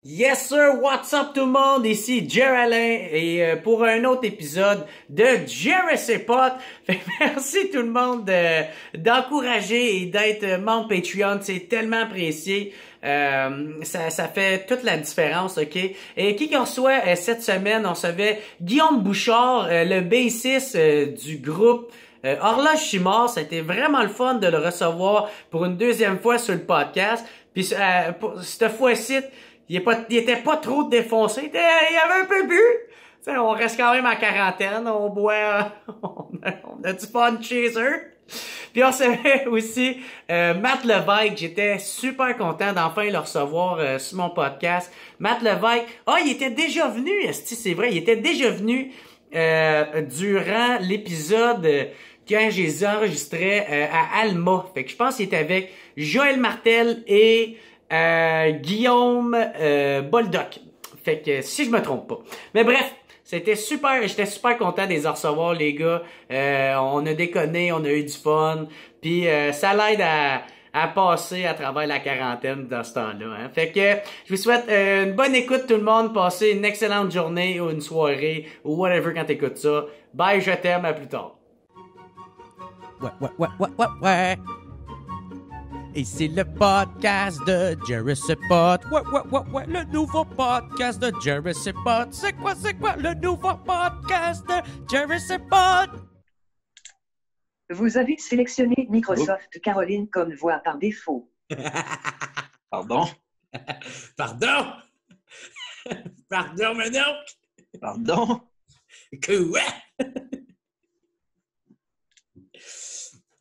Yes sir, what's up tout le monde? Ici Jer Alain et pour un autre épisode de Jurassic Pot. Merci tout le monde d'encourager et d'être membre Patreon, c'est tellement apprécié. Ça fait toute la différence, ok? Et qui qu'on reçoit cette semaine? On recevait Guillaume Bouchard, le bassiste du groupe Horloge Chimard. Ça a été vraiment le fun de le recevoir pour une deuxième fois sur le podcast. Puis pour cette fois-ci, il était pas trop défoncé. Il avait un peu bu. T'sais, on reste quand même à quarantaine. On boit, on a du fun chez eux. Puis on savait aussi Matt Lévesque. J'étais super content d'enfin le recevoir sur mon podcast. Matt Lévesque. Il était déjà venu. C'est vrai, il était déjà venu durant l'épisode quand je les enregistrais à Alma. Fait que je pense qu'il était avec Joël Martel et Guillaume Boldoc. Fait que si je me trompe pas. Mais bref, c'était super, j'étais super content de les recevoir les gars. On a déconné, on a eu du fun. Puis ça l'aide à passer à travers la quarantaine dans ce temps-là. Hein. Fait que je vous souhaite une bonne écoute tout le monde. Passez une excellente journée ou une soirée ou whatever quand t'écoutes ça. Bye, je t'aime, à plus tard. Ouais. Et c'est le podcast de Jurassic Pot. Ouais, le nouveau podcast de Jurassic Pot. C'est quoi le nouveau podcast de Jurassic Pot? Vous avez sélectionné Microsoft Caroline comme voix par défaut. Pardon? Pardon? Pardon, mon oncle? Pardon? Quoi?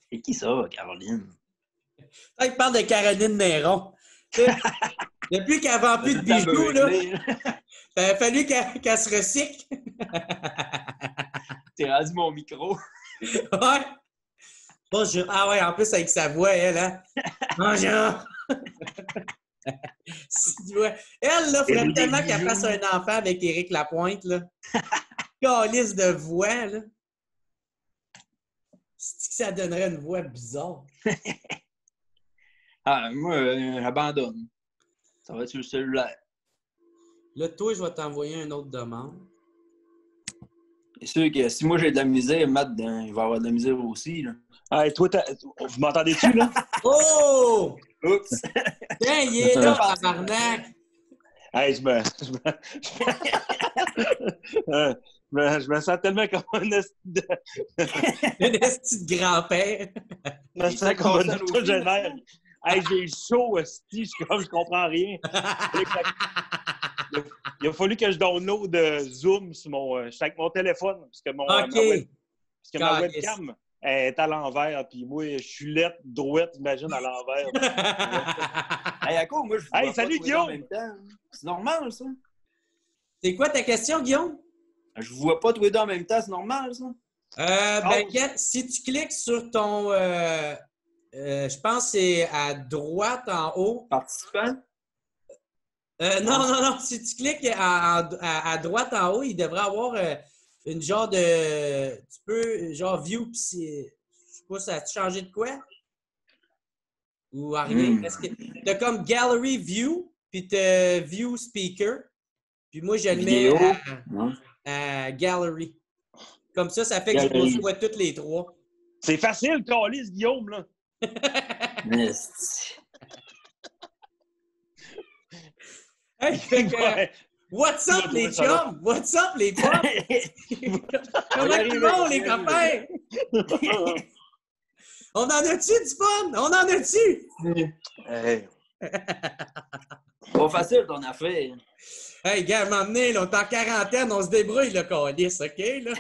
C'est qui ça, Caroline? Il parle de Caroline Néron. Depuis qu'elle vend plus de bijoux, là, ça a fallu qu'elle se recycle. T'es rendu mon micro. Ouais. Bonjour. Ah ouais, en plus avec sa voix, elle, hein? Bonjour. Elle, là, faudrait tellement qu'elle fasse un enfant avec Éric Lapointe, là. Calice de voix, là. C'est que ça donnerait une voix bizarre. Moi, j'abandonne. Ça va être sur le cellulaire. Là, toi, je vais t'envoyer une autre demande. C'est sûr que si moi j'ai de la misère, Matt, il va avoir de la misère aussi. Là. Hey, toi, vous m'entendez-tu, là? Oh! Oups! Tiens, il est là, tabarnak! Hey, je me sens tellement comme un esti de... Un esti de grand-père. Je me sens comme un octogénaire. Hey, j'ai chaud, esti, je comprends rien. Il a fallu que je download Zoom sur mon téléphone, parce que ma webcam est à l'envers, puis moi, je suis lettre, droite, imagine, à l'envers. Hey, à quoi, moi, je vous vois salut, pas Guillaume! en même temps. C'est normal, ça? C'est quoi ta question, Guillaume? Je vous vois pas tous les deux en même temps, c'est normal, ça? Si tu cliques sur ton... je pense que c'est à droite en haut. Participant? Non. Si tu cliques à droite en haut, il devrait avoir une genre de... Tu peux, genre, view, pis je sais pas, ça a-tu changé de quoi? Ou à rien? Parce que t'as comme gallery view, puis t'as view speaker. Puis moi, je le mets à gallery. Comme ça fait que je reçois toutes les trois. C'est facile, câlisse, Guillaume, là. Hey, fait que, what's up, les chums? What's up, les potes? Comment ils vont, les copains? On en a-tu du fun? On en a-tu? Hey. Pas facile, ton affaire. Hey, gars, m'emmener, là, on est en quarantaine, on se débrouille, le calice, OK, là?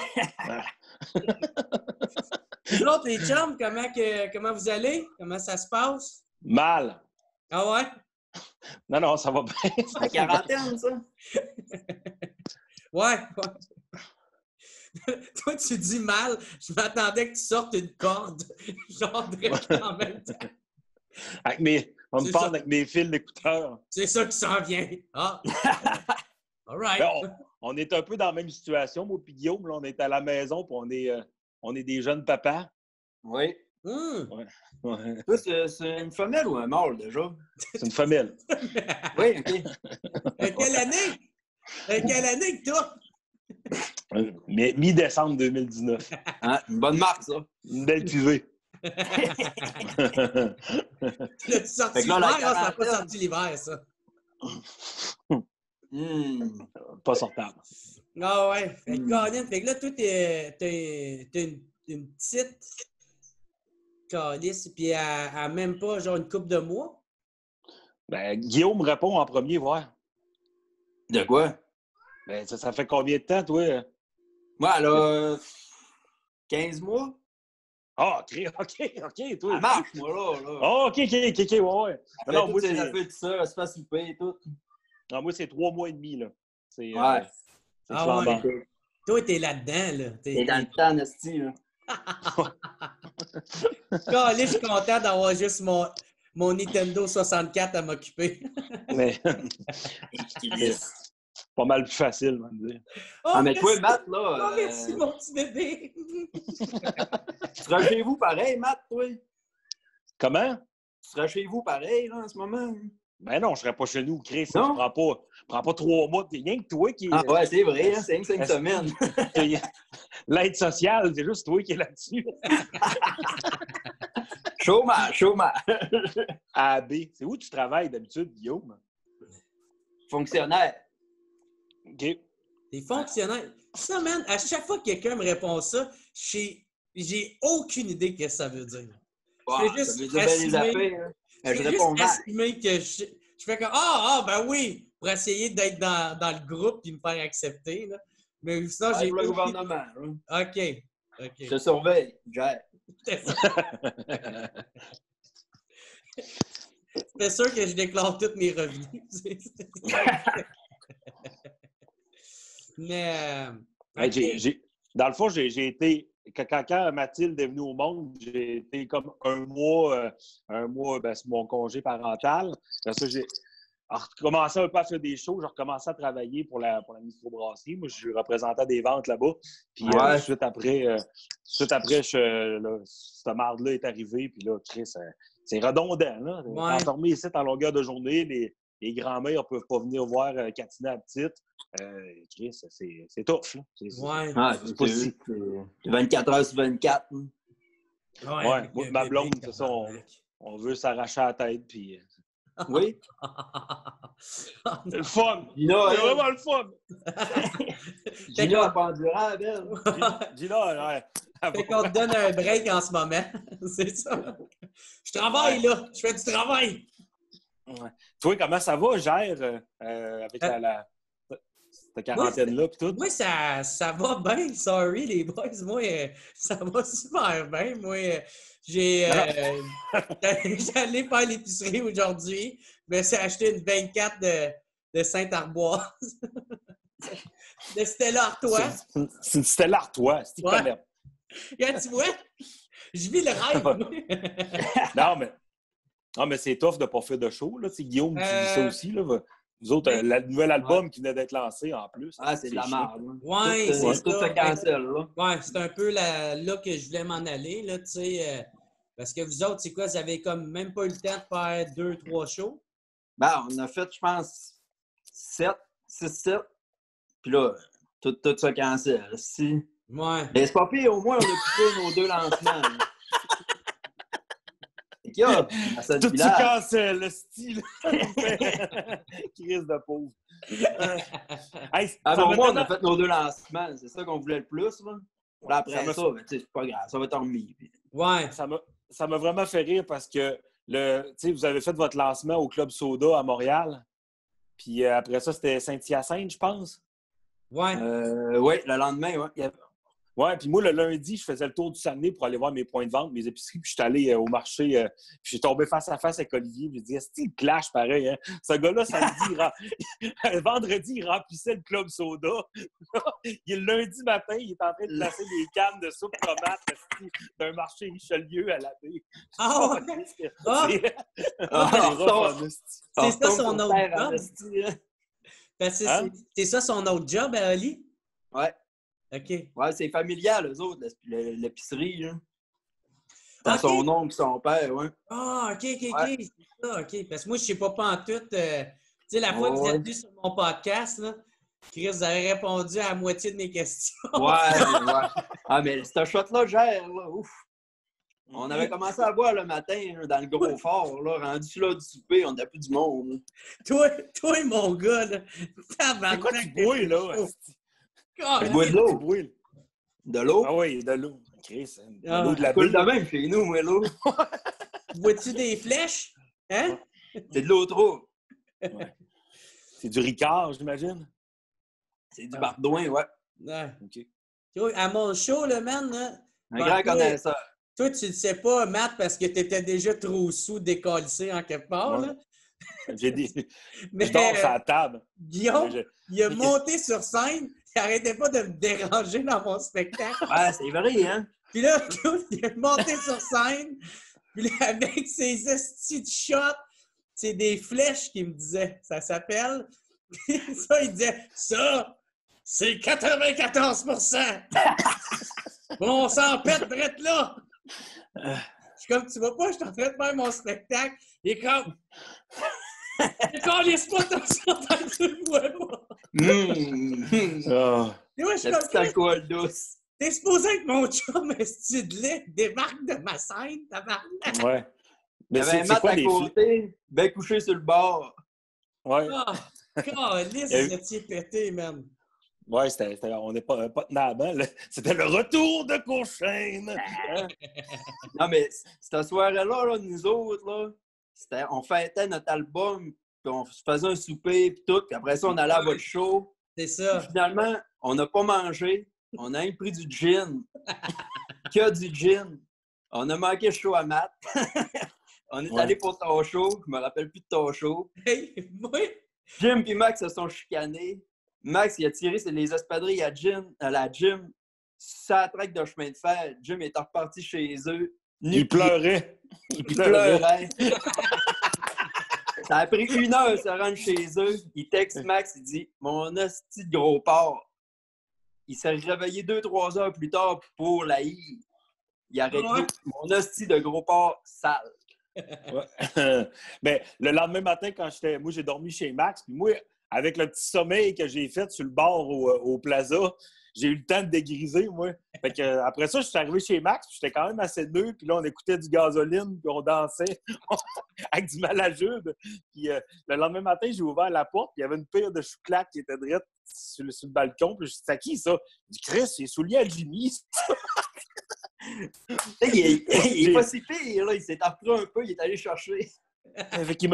Vous autres, les chums, comment vous allez? Comment ça se passe? Mal. Ah ouais? Non, ça va bien. C'est la quarantaine, ça? Ouais. Toi, tu dis mal. Je m'attendais que tu sortes une corde. Genre en même temps. On me parle avec mes fils d'écouteurs. C'est ça qui s'en vient. Ah! All right. On est un peu dans la même situation, moi et Guillaume. Là, on est à la maison, puis on est des jeunes papas. Oui. Ouais. Toi, c'est une femelle ou un mâle, déjà? C'est une femelle. Oui, OK. Quelle année? Quelle année que toi? Mi-décembre 2019. Hein? Une bonne marque, ça. Une belle cuvée. L'as-tu sorti Fait que là, la l'hiver? Ça n'a pas quarantaine. sorti l'hiver, ça. Pas sortable. Ah ouais. Fait que, Colin, fait que là, toi, t'as une petite calice, puis elle même pas genre une couple de mois. Ben, Guillaume répond en premier, voir. De quoi? Ben, ça fait combien de temps, toi? Moi, elle a 15 mois. Ah, OK, toi. Elle marche, moi, là. Ah, OK, ouais. Elle fait Non, toutes moi, ses c'est... affaires, tout ça. Elle se fait souper et tout. Non, moi, c'est 3 mois et demi, là. C'est, Ouais. c'est Ah flambant. ouais. Toi, t'es là-dedans, là. Et dans le temps, Nasty, là. Colin, je suis content d'avoir juste mon Nintendo 64 à m'occuper. Mais c'est pas mal plus facile, on va dire. Oh, Ah, mais merci. toi, Matt, là. Oh, merci, mon petit bébé. Tu seras chez vous pareil, Matt, toi? Tu Comment? seras chez vous pareil, là, en ce moment? Ben non, je serais pas chez nous, Chris. Non? Je prends pas 3 mois. T'es rien que toi qui... Ah, ouais, c'est vrai, hein, c'est 5 semaines. L'aide sociale, c'est juste toi qui es là-dessus. Chômage. AB. C'est où tu travailles d'habitude, Guillaume? Fonctionnaire. OK. T'es fonctionnaire. Ça, man, à chaque fois que quelqu'un me répond ça, j'ai aucune idée de ce que ça veut dire. Ouais, fais juste ça veut dire bien les assumer- affaires. Hein. Je Je fais réponds juste mal. assumer que je fais comme ben oui, pour essayer d'être dans le groupe et me faire accepter. Là. Mais sinon, Ouais, j'ai. pour le gouvernement. Hein. OK. Je te surveille, Jack. C'est sûr que je déclare tous mes revenus. Mais. Hey, OK. dans le fond, j'ai été... Quand Mathilde est venue au monde, j'ai été comme un mois, ben, c'est mon congé parental. Après ça, j'ai recommencé un peu à faire des shows. J'ai recommencé à travailler pour la microbrasserie. Moi, je suis représentant des ventes là-bas. Puis Ouais. suite après, cette marde-là est arrivée. Puis là, Chris, c'est redondant. Là. Ouais. Enfermé ici en longueur de journée, les grands-mères ne peuvent pas venir voir Katina la petite. Chris, c'est tough. Là. Ouais. Ah, c'est pas si... c'est 24 heures sur 24. Hein. Ouais, moi, ma blonde, c'est ça, on veut s'arracher la tête, puis... Oui. C'est le fun! Gina, C'est vraiment le fun! Gina a pas endurable, elle. Gina, ouais. Fait qu'on te donne un break en ce moment. C'est ça. Je travaille, là. Je fais du travail. Ouais. Toi, comment ça va, Gère, avec cette quarantaine-là, puis tout? Moi, ça va bien. Sorry, les boys. Moi, ça va super bien. Moi, j'allais faire l'épicerie aujourd'hui. Je me suis acheté une 24 de Saint-Arboise. De Stella Artois. C'est Stella Artois, c'est Ouais. quand même. Regarde, tu vois, je vis le rêve. Non, mais c'est tough de ne pas faire de show, là. C'est Guillaume qui dit ça aussi, là. Vous autres, le nouvel album qui venait d'être lancé, en plus. Ah, c'est de la chiant. merde. Hein. Ouais, Tout, c'est tout ça. se cancelle, là. Ouais, c'est un peu là que je voulais m'en aller, là, tu sais. Parce que vous autres, c'est quoi? Vous avez comme même pas eu le temps de faire 2-3 shows? Ben, on a fait, je pense, 6-7. Puis là, tout se cancelle. Si. Ouais. Mais c'est pas pire, au moins, on a pu faire nos 2 lancements. Là. Et qu'il y a, à cette Tout se village. cancelle, le style. Crise de pauvre. Hey, Ah, ça bon, m'a moi, on tellement- a fait nos 2 lancements. C'est ça qu'on voulait le plus. Là. Puis après Ça ça, m'a- ben, tu sais, c'est pas grave. Ça va être remis. Puis... Ouais. Ça m'a vraiment fait rire parce que vous avez fait votre lancement au Club Soda à Montréal. Puis après ça, c'était Saint-Hyacinthe, je pense. Ouais. Oui, le lendemain, ouais. Ouais, puis moi, le lundi, je faisais le tour du Saguenay pour aller voir mes points de vente, mes épiceries, puis je suis allé au marché, puis je suis tombé face à face avec Olivier, puis je dis, est-ce qu'il clash pareil, hein? Ce gars-là, vendredi, il remplissait le Club Soda. Le lundi matin, il est en train de placer des cannes de soupe tomate d'un marché Richelieu à la baie. Ah ouais? Ah! C'est ça son autre job? Parce que Hein? c'est ça son autre job, Ali? Ouais. OK. Ouais, c'est familial, eux autres, l'épicerie. Là. C'était son oncle, son père, ouais. Ah, OK, Ouais. c'est ça, OK. Parce que moi, je sais pas en tout. Tu sais, la fois que vous êtes venu sur mon podcast, là, Chris, vous avez répondu à la moitié de mes questions. Ouais. Ah, mais ce shot-là gère, là, ouf. On avait commencé à boire le matin là, dans le gros fort, là, rendu là du souper, on n'était plus du monde. Toi, mon gars, là. C'est quoi tu bois, là? Je bois de l'eau. Tu bois, là? De l'eau? Ah oui, de l'eau. Chris, de Ah, l'eau de la Coule baie. de même chez nous, mais l'eau. Bois-tu des flèches? Hein? C'est de l'eau trop. C'est du Ricard, j'imagine? C'est du Bardouin, ouais. Ouais. OK. Toi, à mon show, le man, là, Un grand connaisseur. toi, tu le sais pas, Matt, parce que tu étais déjà trop sous décalissé en quelque part. Ouais. Là. J'ai dit, Mais je dors sur la table. Guillaume, Mais il a monté sur scène, il arrêtait pas de me déranger dans mon spectacle. Ouais, c'est vrai, hein? Puis là, il est monté sur scène, puis là, avec ses estis de shots, c'est des flèches qu'il me disait, ça s'appelle. Puis ça, il disait, ça, c'est 94%! On s'en pète drette là! Je suis comme, tu vois pas, je suis en train de faire mon spectacle. Il est comme, laisse pas ton sang, tu le vois pas. Ah. Et moi, je suis La comme, petite alcool douce. t'es supposé être mon chum, esti de lait, débarque de ma scène, tabarnak. Ouais. Il y Mais avait un c'est mat quoi à les côté, bien couché sur le bord. Ouais. Ah, calisse, Il y a eu- vous étiez pété, man. Ouais, on n'est pas tenable, hein? C'était le retour de Courchaine. Hein? Non, mais cette soirée-là, là, nous autres, là, on fêtait notre album, puis on se faisait un souper, puis tout, puis après ça, on allait à votre show. C'est ça. Puis finalement, on n'a pas mangé. On a même pris du gin. Que du gin. On a manqué le show à Matt. On est allé pour ton show. Je me rappelle plus de ton show. Hey, moi, Jim et Max se sont chicanés. Max, il a tiré les espadrilles à la gym sur la traque de chemin de fer. Jim est reparti chez eux. Il pleurait. Il pleurait. Ça a pris 1 heure de se rendre chez eux. Il texte Max, il dit « Mon hostie de gros porc. » Il s'est réveillé 2-3 heures plus tard pour la I. Il a arrêté Ouais. « Mon hostie de gros porc sale. » Ouais. Ben, le lendemain matin, moi, j'ai dormi chez Max. Puis moi, avec le petit sommeil que j'ai fait sur le bord au Plaza, j'ai eu le temps de dégriser, moi. Fait que, après ça, je suis arrivé chez Max, puis j'étais quand même assez nœud. Puis là, on écoutait du Gasoline, puis on dansait avec du Malajube. Puis le lendemain matin, j'ai ouvert la porte, puis il y avait une pire de chouclaque qui était drette sur le balcon. Puis je dis, c'est à qui, ça? Je dis, Chris, il est soulié à Jimmy. Il est pas si pire, là. Il s'est repris un peu, il est allé chercher. Fait qu'il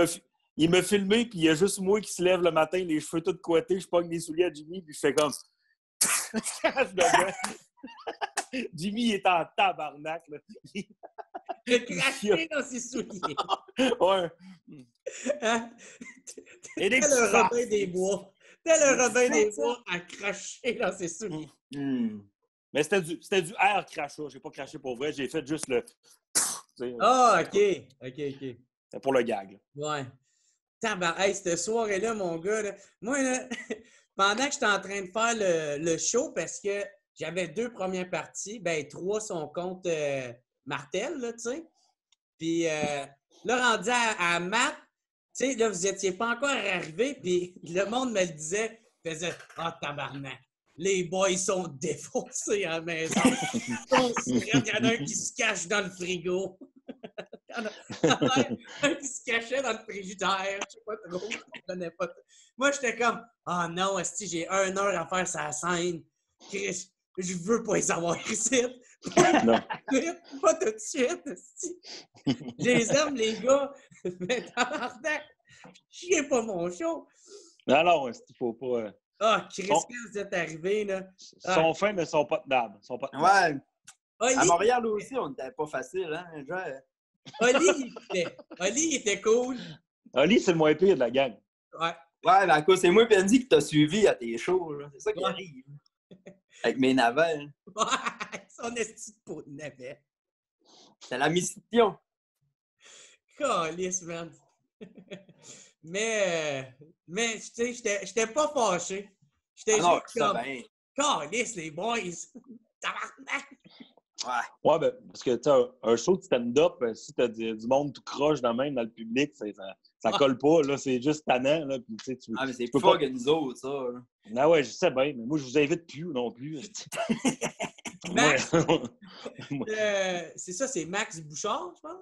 il m'a filmé, puis il y a juste moi qui se lève le matin, les cheveux tout coités, je pogne les souliers à Jimmy, puis je fais comme... Jimmy il est en tabarnak, là. il a craché dans ses souliers. Ouais. Hein? Et des Tel petits le farces. Robin des Bois. Tel le Robin des Bois a craché dans ses souliers. Mais c'était du air crachat. J'ai pas craché pour vrai, j'ai fait juste le... Ah, OK. C'était pour le gag, là. Ouais. Hey, cette soirée-là, mon gars, là, moi, là, pendant que j'étais en train de faire le show, parce que j'avais 2 premières parties, ben 3 sont contre Martel, là, tu sais. Puis là, rendu à Matt, tu sais, là, vous étiez pas encore arrivés, puis le monde me le disait, faisait « Ah, tabarnak, les boys sont défoncés à la maison. Ils sont si raides, il y en a un qui se cache dans le frigo. » Un qui se cachait dans le frigidaire, je sais pas trop, je comprenais pas. Moi, j'étais comme, ah non, esti, j'ai 1 heure à faire sa scène. Chris, je veux pas les avoir ici. Non. Pas tout de suite, esti. Je les aime, les gars, mais tabarnak, chiez pas mon show. Non, il faut pas... Ah, Chris, quand vous êtes arrivés, là. Ils sont fins, mais ils sont pas tenables. Ouais. Oli, À Montréal aussi, on n'était pas facile, hein? Genre... Oli, il était cool. Ali, c'est le moins pire de la gang. Ouais. Ouais, mais à cause, c'est moi et Andy qui t'a suivi à tes shows, là. C'est ça qui Ouais. arrive. Avec mes navets. Son esti de peau de navet. C'était la mission. Calisse, man. mais tu sais, j'étais pas fâché. J'étais Ah non, juste ça comme, bien. calisse, les boys. Tabarnak. Ouais, ben, parce que, tu sais, un show de stand-up, si t'as du monde tout croche dans même dans le public, ça colle pas, là. C'est juste tannant, là. Puis, tu sais, Ah, mais c'est peux plus fort que nous autres, ça. Là. Ah ouais, je sais bien, mais moi, je vous invite plus non plus. Max, c'est ça, c'est Max Bouchard, je pense?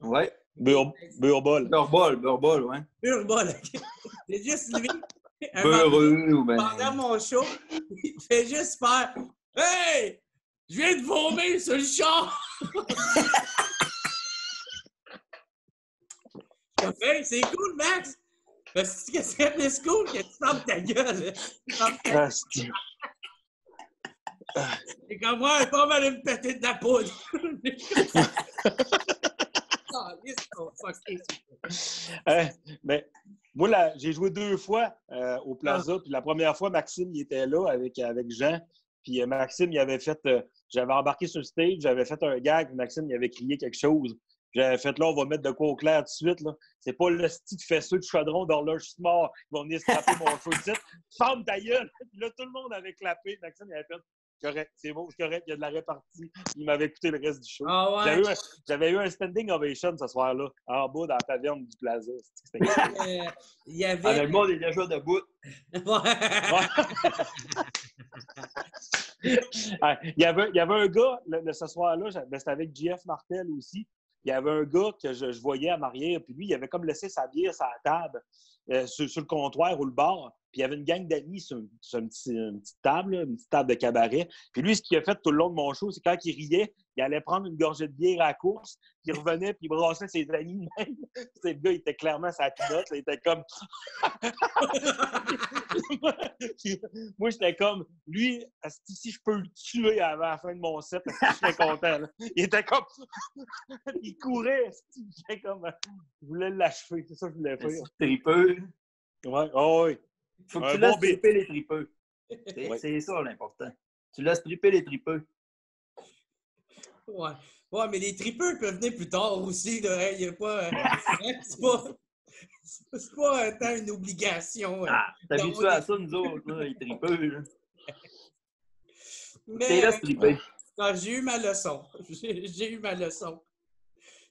Ouais. Beurre-bol. Beurre-bol, ouais. Beurre-bol, OK. C'est juste lui. Beurreux ou ben... Pendant mon show, il fait juste faire « Hey! Je viens de vomir sur le char! » Hey, c'est cool, Max! Parce que c'est plus cool que tu fermes ta gueule. C'est comme moi, elle est pas mal me péter de la poudre. Mais moi, là, j'ai joué 2 fois au Plaza. Puis la première fois, Maxime, il était là avec Jean. Puis Maxime, il avait fait... j'avais embarqué sur le stage, j'avais fait un gag. Puis Maxime, il avait crié quelque chose. J'avais fait là, on va mettre de quoi au clair tout de suite. Là. C'est pas le style fesseux de chaudron d'horloge mort qui va venir scraper mon show de titre. Ferme ta gueule! Puis là, tout le monde avait clapé. Maxime, il avait fait correct, c'est bon, c'est correct, il y a de la répartie. Il m'avait écouté le reste du show. Ah ouais. J'avais eu un standing ovation ce soir-là, en bas dans la taverne du Plaza. Il y avait... le monde est déjà debout. Il y avait un gars, ce soir-là, c'était avec JF Martel aussi. Il y avait un gars que je voyais en arrière, puis lui, il avait comme laissé sa bière sur la table, sur le comptoir ou le bar. Puis il y avait une gang d'amis sur une petite table, une petite table de cabaret. Puis lui, ce qu'il a fait tout le long de mon show, c'est quand il riait, il allait prendre une gorgée de bière à la course, puis il revenait, puis il brassait ses amis même. Le gars, il était clairement sa pinotte. Il était comme... Moi, j'étais comme... Lui, si je peux le tuer avant la fin de mon set, je serais content. Là. Il était comme... il courait. J'étais comme... Je voulais l'achever. C'est ça que je voulais faire. Tripeux. Ouais. Oh, oui. Faut que tu laisses triper les tripeux. C'est ça l'important. Tu laisses triper les tripeux. Ouais, mais les tripeux peuvent venir plus tard aussi. Là. Il y a pas, c'est pas tant une obligation. T'habitues à ça, nous autres, là, les tripeux. Là. Mais laisse triper. J'ai eu ma leçon. J'ai eu ma leçon.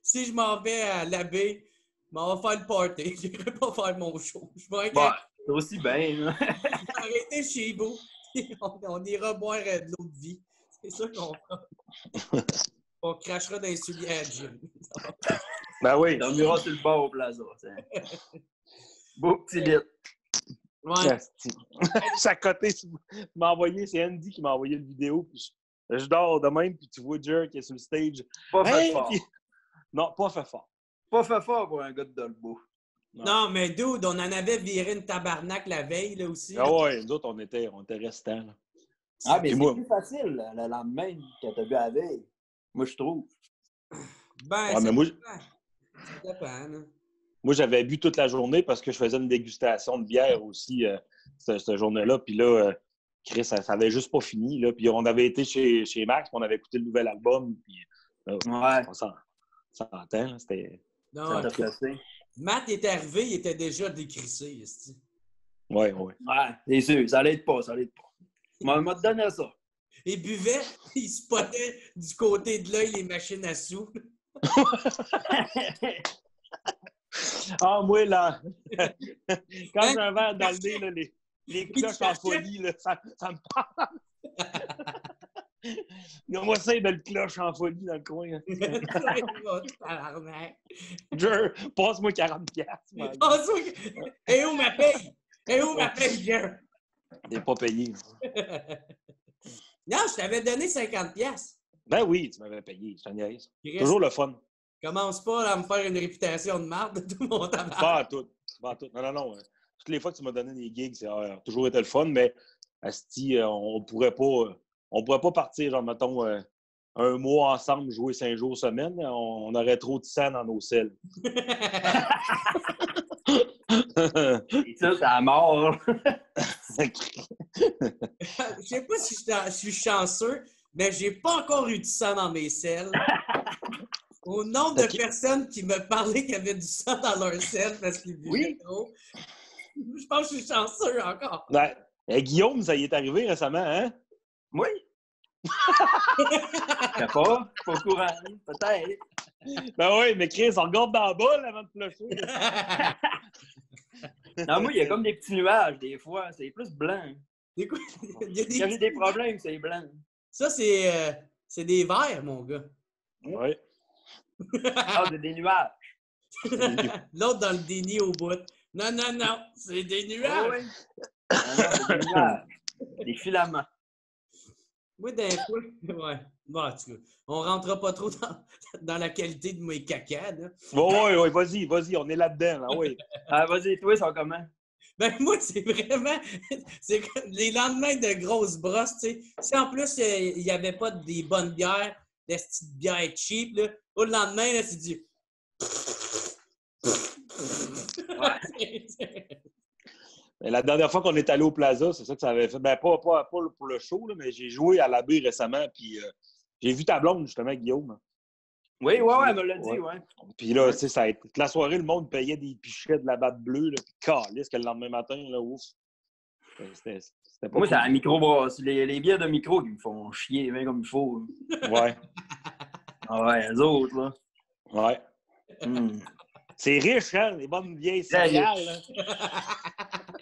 Si je m'en vais à l'abbé, on va faire le party. Je n'irai pas faire mon show. Je vais c'est aussi bien. arrêter chez vous. On ira boire de l'eau de vie. C'est ça qu'on fera. On crachera dans les souliers à Jim. Ben oui. On ira sur le bord au Plaza. Beau petit lit. Ouais. Chaque côté, tu m'as envoyé, c'est Andy qui m'a envoyé une vidéo. Puis je dors de même, puis tu vois Jer qui est sur le stage. Pas fait fort. Puis... Non, pas fait fort. Pas fait fort pour un gars de Dolbeau. Non, mais dude, on en avait viré une tabarnak la veille, là, aussi. Ah ouais, nous autres, on était restants. Là. Ah, mais c'est plus facile le lendemain que t'as bu la veille. Moi, je trouve. Ben, ouais, ça moi, dépend, hein. Moi, j'avais bu toute la journée parce que je faisais une dégustation de bière aussi cette journée-là. Puis là, Chris, ça avait juste pas fini. Là. Puis on avait été chez Max, puis on avait écouté le nouvel album. Puis, ouais. On s'entend. C'était... Non, Matt est arrivé, il était déjà décrissé. Ouais. Ouais, c'est sûr. Ça l'aide pas. M'a donné ça. Il buvait, il spottait du côté de l'œil les machines à sous. Ah, moi, là, quand j'ai un verre dans le nez, là, les cloches en folie, là, ça me parle. Moi, ça, il y a le cloche en folie dans le coin. Jer, passe-moi 40$. Et où ma paye? Jer? Il n'est pas payé. Non, je t'avais donné 50$. Ben oui, tu m'avais payé, je te niaise. Toujours le fun. Commence pas à me faire une réputation de marde de tout mon tabac. Pas à tout. Non. Toutes les fois que tu m'as donné des gigs, ça a toujours été le fun, mais asti, on pourrait pas partir, genre, mettons, un mois ensemble, jouer 5 jours semaine. On aurait trop de sang dans nos selles. Et ça, c'est à mort. Je sais pas si je suis chanceux, mais j'ai pas encore eu du sang dans mes selles. Au nombre de personnes qui me parlaient qu'il y avait du sang dans leur selle parce qu'ils buvaient trop, je pense que je suis chanceux encore. Ouais. Guillaume, ça y est arrivé récemment, hein? Oui. Je sais pas au courant, peut-être. Ben oui, mais Chris, on regarde dans la bolle avant de flusher. Non, moi, il y a comme des petits nuages, des fois. C'est plus blanc. Il y a des Quand j'ai des problèmes, c'est blanc. Ça, c'est des verres, mon gars. Oui. Ah, c'est des nuages. L'autre dans le déni au bout. Non, c'est des nuages. Oui. Non, c'est des nuages. Des filaments. Moi, d'un fois, ouais. Bon, en tout cas, on rentrera pas trop dans la qualité de mes cacas, là. Oui, vas-y, on est là-dedans, là, oui. Ah, vas-y, toi, ils sont comment? Ben, moi, c'est vraiment... C'est comme les lendemains de grosses brosses, tu sais. Si en plus, il n'y avait pas des bonnes bières, des petites bières cheap, là, au lendemain, là, c'est du... Mais la dernière fois qu'on est allé au Plaza, c'est ça que ça avait fait. Ben, pas pour le show, là, mais j'ai joué à la baie récemment, puis j'ai vu ta blonde, justement, Guillaume. Oui, elle me l'a dit, ouais. Puis là, tu sais, ça a été... Toute la soirée, le monde payait des pichets de la batte bleue, là, puis calisse que le lendemain matin, là, ouf. C'était pas Moi, cool. c'est la microbrasse. Les bières de micro qui me font chier, bien comme il faut. Ouais. Ah ouais, les autres, là. Ouais. C'est riche, hein, les bonnes vieilles céréales, là.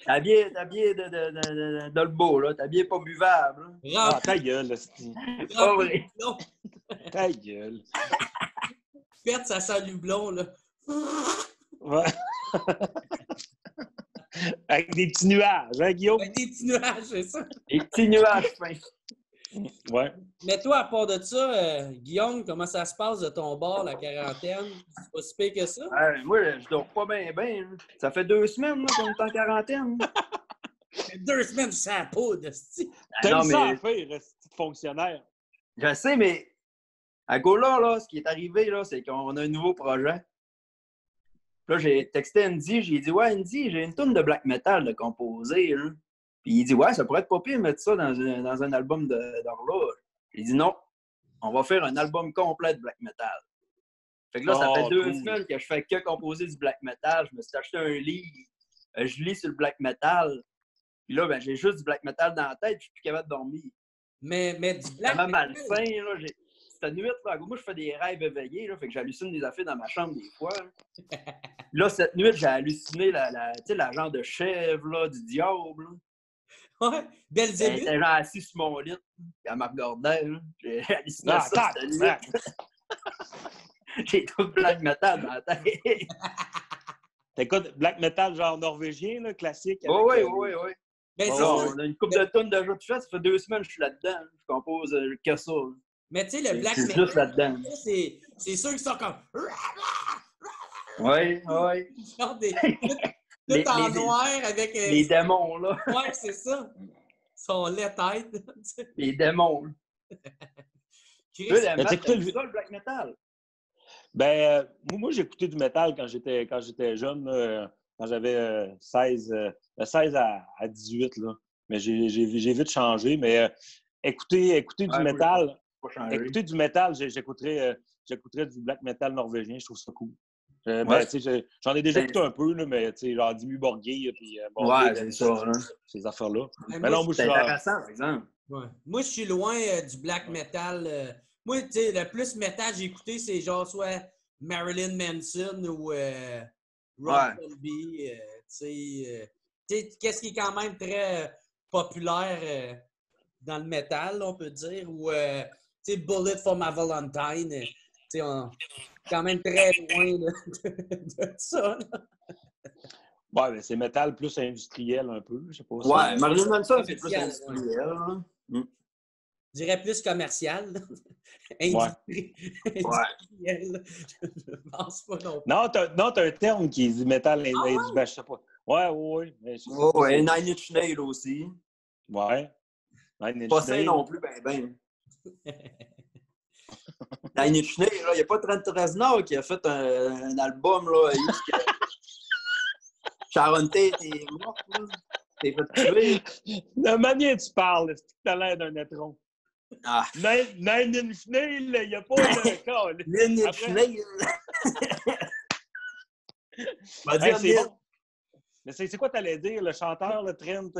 Ta bière de le beau, là. Ta bière pas buvable. Ah, ta gueule, là, c'est... Ah oui. Ta gueule. Perte, ça sent le blond, là. Ouais. Avec des petits nuages, hein, Guillaume? Avec des petits nuages, c'est ça. Les petits nuages fins. Ouais. Mais toi, à part de ça, Guillaume, comment ça se passe de ton bord, la quarantaine? C'est pas si pire que ça? Moi, je dors pas bien. Ça fait 2 semaines là, qu'on est en quarantaine. 2 semaines sans poudre, c'ti. T'aimes ça mais... à faire, petit fonctionnaire? Je sais, mais à Gola, là, ce qui est arrivé, là, c'est qu'on a un nouveau projet. Là, j'ai texté Andy, j'ai dit « Ouais, Andy, j'ai une toune de black metal de composer. » Puis il dit « Ouais, ça pourrait être pas pire mettre ça dans un album d'horloge. » J'ai dit « Non, on va faire un album complet de black metal. » Fait que là, ça fait 2 semaines que je fais que composer du black metal. Je me suis acheté un livre, je lis sur le black metal. Puis là, ben, j'ai juste du black metal dans la tête, puis je suis plus capable de dormir. Mais du black metal... metal... malsain, là, cette nuit, là, moi, je fais des rêves éveillés, là, fait que j'hallucine des affaires dans ma chambre des fois. Là, cette nuit, j'ai halluciné la genre de chèvre, là, du diable. Là. Ouais, Belzébuth. Elle était genre assise sur mon lit, elle me regardait. Là. J'ai halluciné ça cette nuit. J'ai tout le black metal dans la tête. T'écoutes black metal genre norvégien, là, classique? Oui. Ben, Là, on a une couple de tonnes de jeux de fait, ça fait 2 semaines que je suis là-dedans. Je compose que ça. Là. mais tu sais, le black C'est metal, juste là-dedans. c'est ceux qui sont comme... Oui. Genre tout en noir avec... Les démons, là. Ouais, c'est ça. Son lait tête. Les démons. Chris, C'est ça, le black metal. Ben, moi, j'écoutais du métal quand j'étais jeune, là, quand j'avais 16 à 18. Là. Mais j'ai vite changé. Mais écouter du métal, j'écouterais du black metal norvégien. Je trouve ça cool. Ben, j'en ai déjà écouté un peu, là, mais genre Dimmu Borgir puis c'est ça. Hein. Ces affaires-là. Mais non, moi, c'est intéressant, par exemple. Ouais. Moi, je suis loin du black metal. Moi, tu sais, le plus metal que j'ai écouté, c'est genre soit Marilyn Manson ou Rob Zombie. Qu'est-ce qui est quand même très populaire dans le métal, on peut dire, ou Bullet for My Valentine. On est quand même très loin de ça. Là. Ouais, mais c'est métal plus industriel un peu, je sais pas. Ouais, Marilyn Manson, c'est plus industriel. Je dirais plus commercial. Ouais. Je pense pas non plus. Non, t'as un terme qui dit métal industriel, je sais pas. Ouais. Ouais, Nine Inch Nails aussi. Ouais. Nine Inch pas ça non plus, ben. Nine Inch Nails, il n'y a pas Trent Reznor qui a fait un album, là, Sharon Tate est morte, là. T'es fait tuer. De manière tu parles, c'est que t'as l'air d'un étron. Ah. Nine Inch Nails, il n'y a pas de cas. Nine Inch Nails. C'est bon. Mais c'est quoi t'allais dire, le chanteur, le Trent?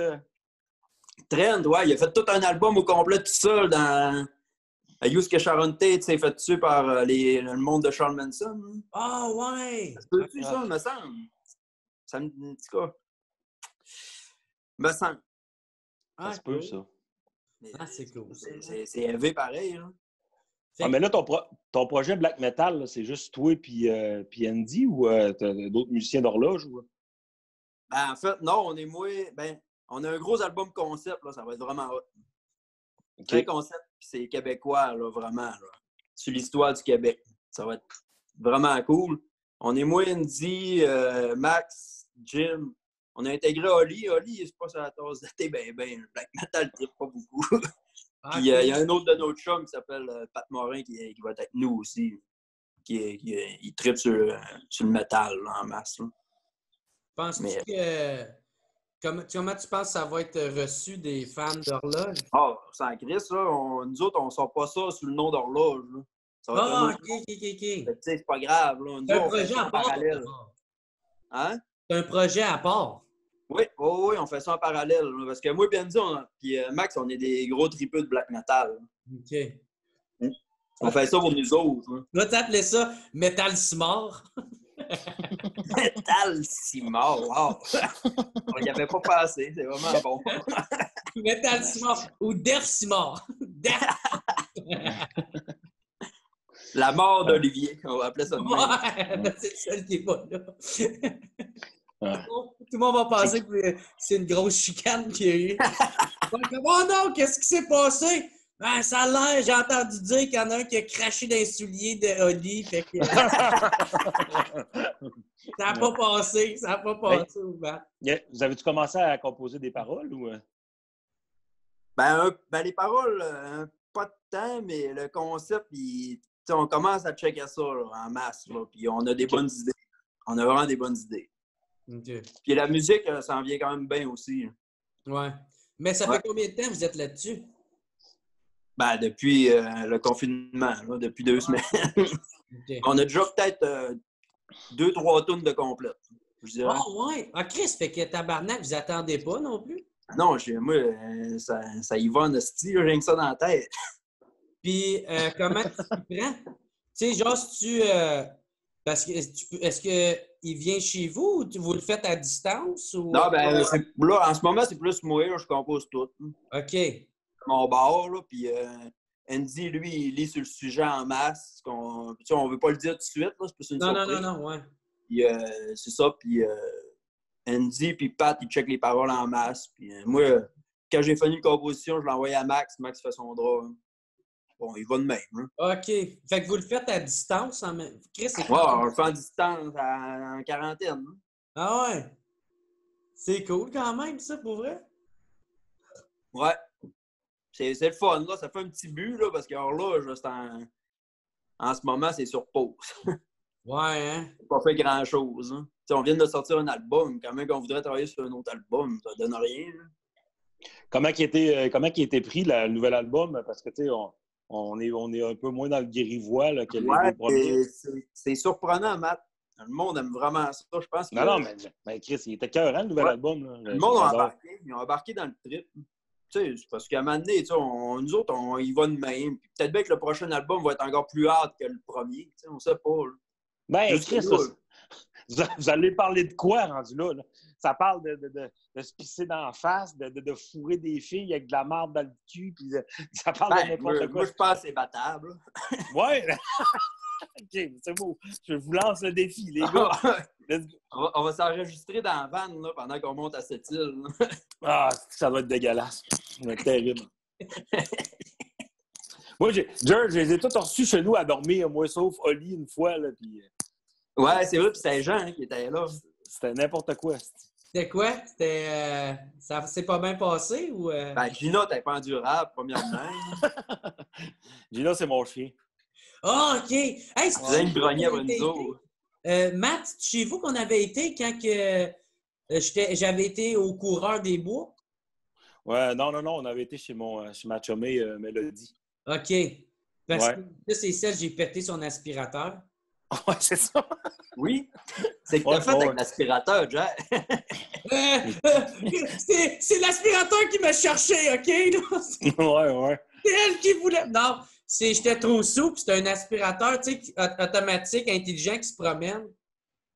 Trent, ouais, il a fait tout un album au complet tout seul dans Yusuke Sharon Tate s'est fait tuer par le monde de Charles Manson. Ah, ouais! Ça se peut-tu, ça, me semble? Ça me dit quoi? Me semble. Ça se peut, ça. Ah, c'est cool. C'est élevé pareil, hein? Ah, mais là, ton projet Black Metal, là, c'est juste toi puis Andy ou t'as d'autres musiciens d'horloge? Ou... Ben, en fait, non, on a un gros album concept, là, ça va être vraiment hot. Très concept, puis c'est québécois, là, vraiment, là. Sur l'histoire du Québec. Ça va être vraiment cool. On est moi, Andy, Max, Jim. On a intégré Oli. Oli, c'est pas sa tasse de thé, ben. Le Black Metal, il tripe pas beaucoup. Puis il y a un autre de nos chums qui s'appelle Pat Morin qui va être avec nous aussi. Il tripe sur le métal, là, en masse. Là. Penses-tu que... Comment tu penses que ça va être reçu des fans d'horloge? Ah, sans Christ, là, nous autres, on sort pas ça sous le nom d'horloge. Là. Ça va être OK. C'est pas grave. Là. C'est un projet à part. Hein? C'est un projet à part. Oui, on fait ça en parallèle. Là, parce que moi et Benzi, puis Max, on est des gros tripeux de black metal. Là. OK. On fait ça pour nous autres. Là. Tu vas t'appeler ça Metal Simard? Metal Simard, wow! On n'y avait pas passé, c'est vraiment bon. Metal Simard ou Def Simard. La mort d'Olivier, on va appeler ça de même. Ouais, c'est le seul qui n'est pas là. Tout le monde va penser que c'est une grosse chicane qu'il y a eu. Oh non, qu'est-ce qui s'est passé? Ben, ça a l'air, j'ai entendu dire qu'il y en a un qui a craché dans les souliers de Oli. Fait que, ça n'a pas passé. Vous avez-tu commencé à composer des paroles ou? Ben, les paroles, pas de temps, mais le concept, on commence à checker ça là, en masse. Là, puis on a des bonnes idées. On a vraiment des bonnes idées. Okay. Puis la musique, ça en vient quand même bien aussi. Ouais. Mais ça fait combien de temps que vous êtes là-dessus? Ben, depuis le confinement, là, depuis 2 semaines. Okay. On a déjà peut-être 2-3 tonnes de complète, je dirais. Ah ouais! Ah, Chris, fait que tabarnak, vous attendez pas non plus? Non, moi, ça y va en hostie, j'ai rien que ça dans la tête. Puis, comment tu t'y prends? Tu sais, genre, si tu... parce que, est-ce qu'il vient chez vous ou vous le faites à distance? Ou... Non, ben, là, en ce moment, c'est plus moi, là, je compose tout. OK. Mon bar, là, puis Andy, lui, il lit sur le sujet en masse. On ne veut pas le dire tout de suite, là, c'est plus une surprise. Non, ouais. Puis c'est ça, puis Andy puis Pat, ils checkent les paroles en masse. Puis moi, quand j'ai fini une composition, je l'ai envoyé à Max. Max fait son droit. Hein. Bon, il va de même. Hein. OK. Fait que vous le faites à distance? Chris, c'est on le fait en distance, en quarantaine. Hein. Ah ouais? C'est cool quand même, ça, pour vrai? Ouais. C'est le fun, là. Ça fait un petit but, là, parce qu'horloge, en ce moment, c'est sur pause. Ouais, hein? On n'a pas fait grand-chose. Hein. On vient de sortir un album. Quand même qu'on voudrait travailler sur un autre album, ça donne rien. Là. Comment il était pris, le nouvel album? Parce que, tu sais, on est un peu moins dans le guérivois là, que les premiers. C'est surprenant, Matt. Le monde aime vraiment ça, je pense. Non, mais Chris, il était écœurant, le nouvel album. Là. Le monde a embarqué. Ils ont embarqué dans le trip. Tu sais, parce qu'à un moment donné, nous autres, on y va de même. Puis peut-être bien que le prochain album va être encore plus hard que le premier. Tu sais, on sait pas. Là. Ben, Chris, vous allez parler de quoi, rendu là? Ça parle de se pisser dans la face, de fourrer des filles avec de la marde dans le cul, puis ça parle de n'importe quoi. Moi, je pense que c'est battable. Ouais! OK, c'est beau. Je vous lance le défi, les gars. On va s'enregistrer dans la van là, pendant qu'on monte à cette île. Ah, ça va être dégueulasse. Ça va être terrible. Moi, je les ai tous reçus chez nous à dormir, moi, sauf Oli une fois. Là, puis... Ouais, c'est vrai, puis c'était Jean hein, qui était là. C'était n'importe quoi. C'était quoi? Ça s'est pas bien passé ou... Ben, Gina, t'es pas endurable, premièrement. Gina, c'est mon chien. Ah, OK! Hey, c'est une grogné à Renzo. Matt, chez vous qu'on avait été quand que j'avais été au coureur des bois? Ouais, non, on avait été chez ma chumée Mélodie. OK. Parce que là, c'est celle, j'ai pété son aspirateur. Ouais, c'est ça. Oui. C'est que t'as fait avec l'aspirateur, Jack. C'est l'aspirateur qui m'a cherché, OK? Ouais. C'est elle qui voulait. Non, j'étais trop souple. C'était un aspirateur, tu sais, automatique, intelligent qui se promène.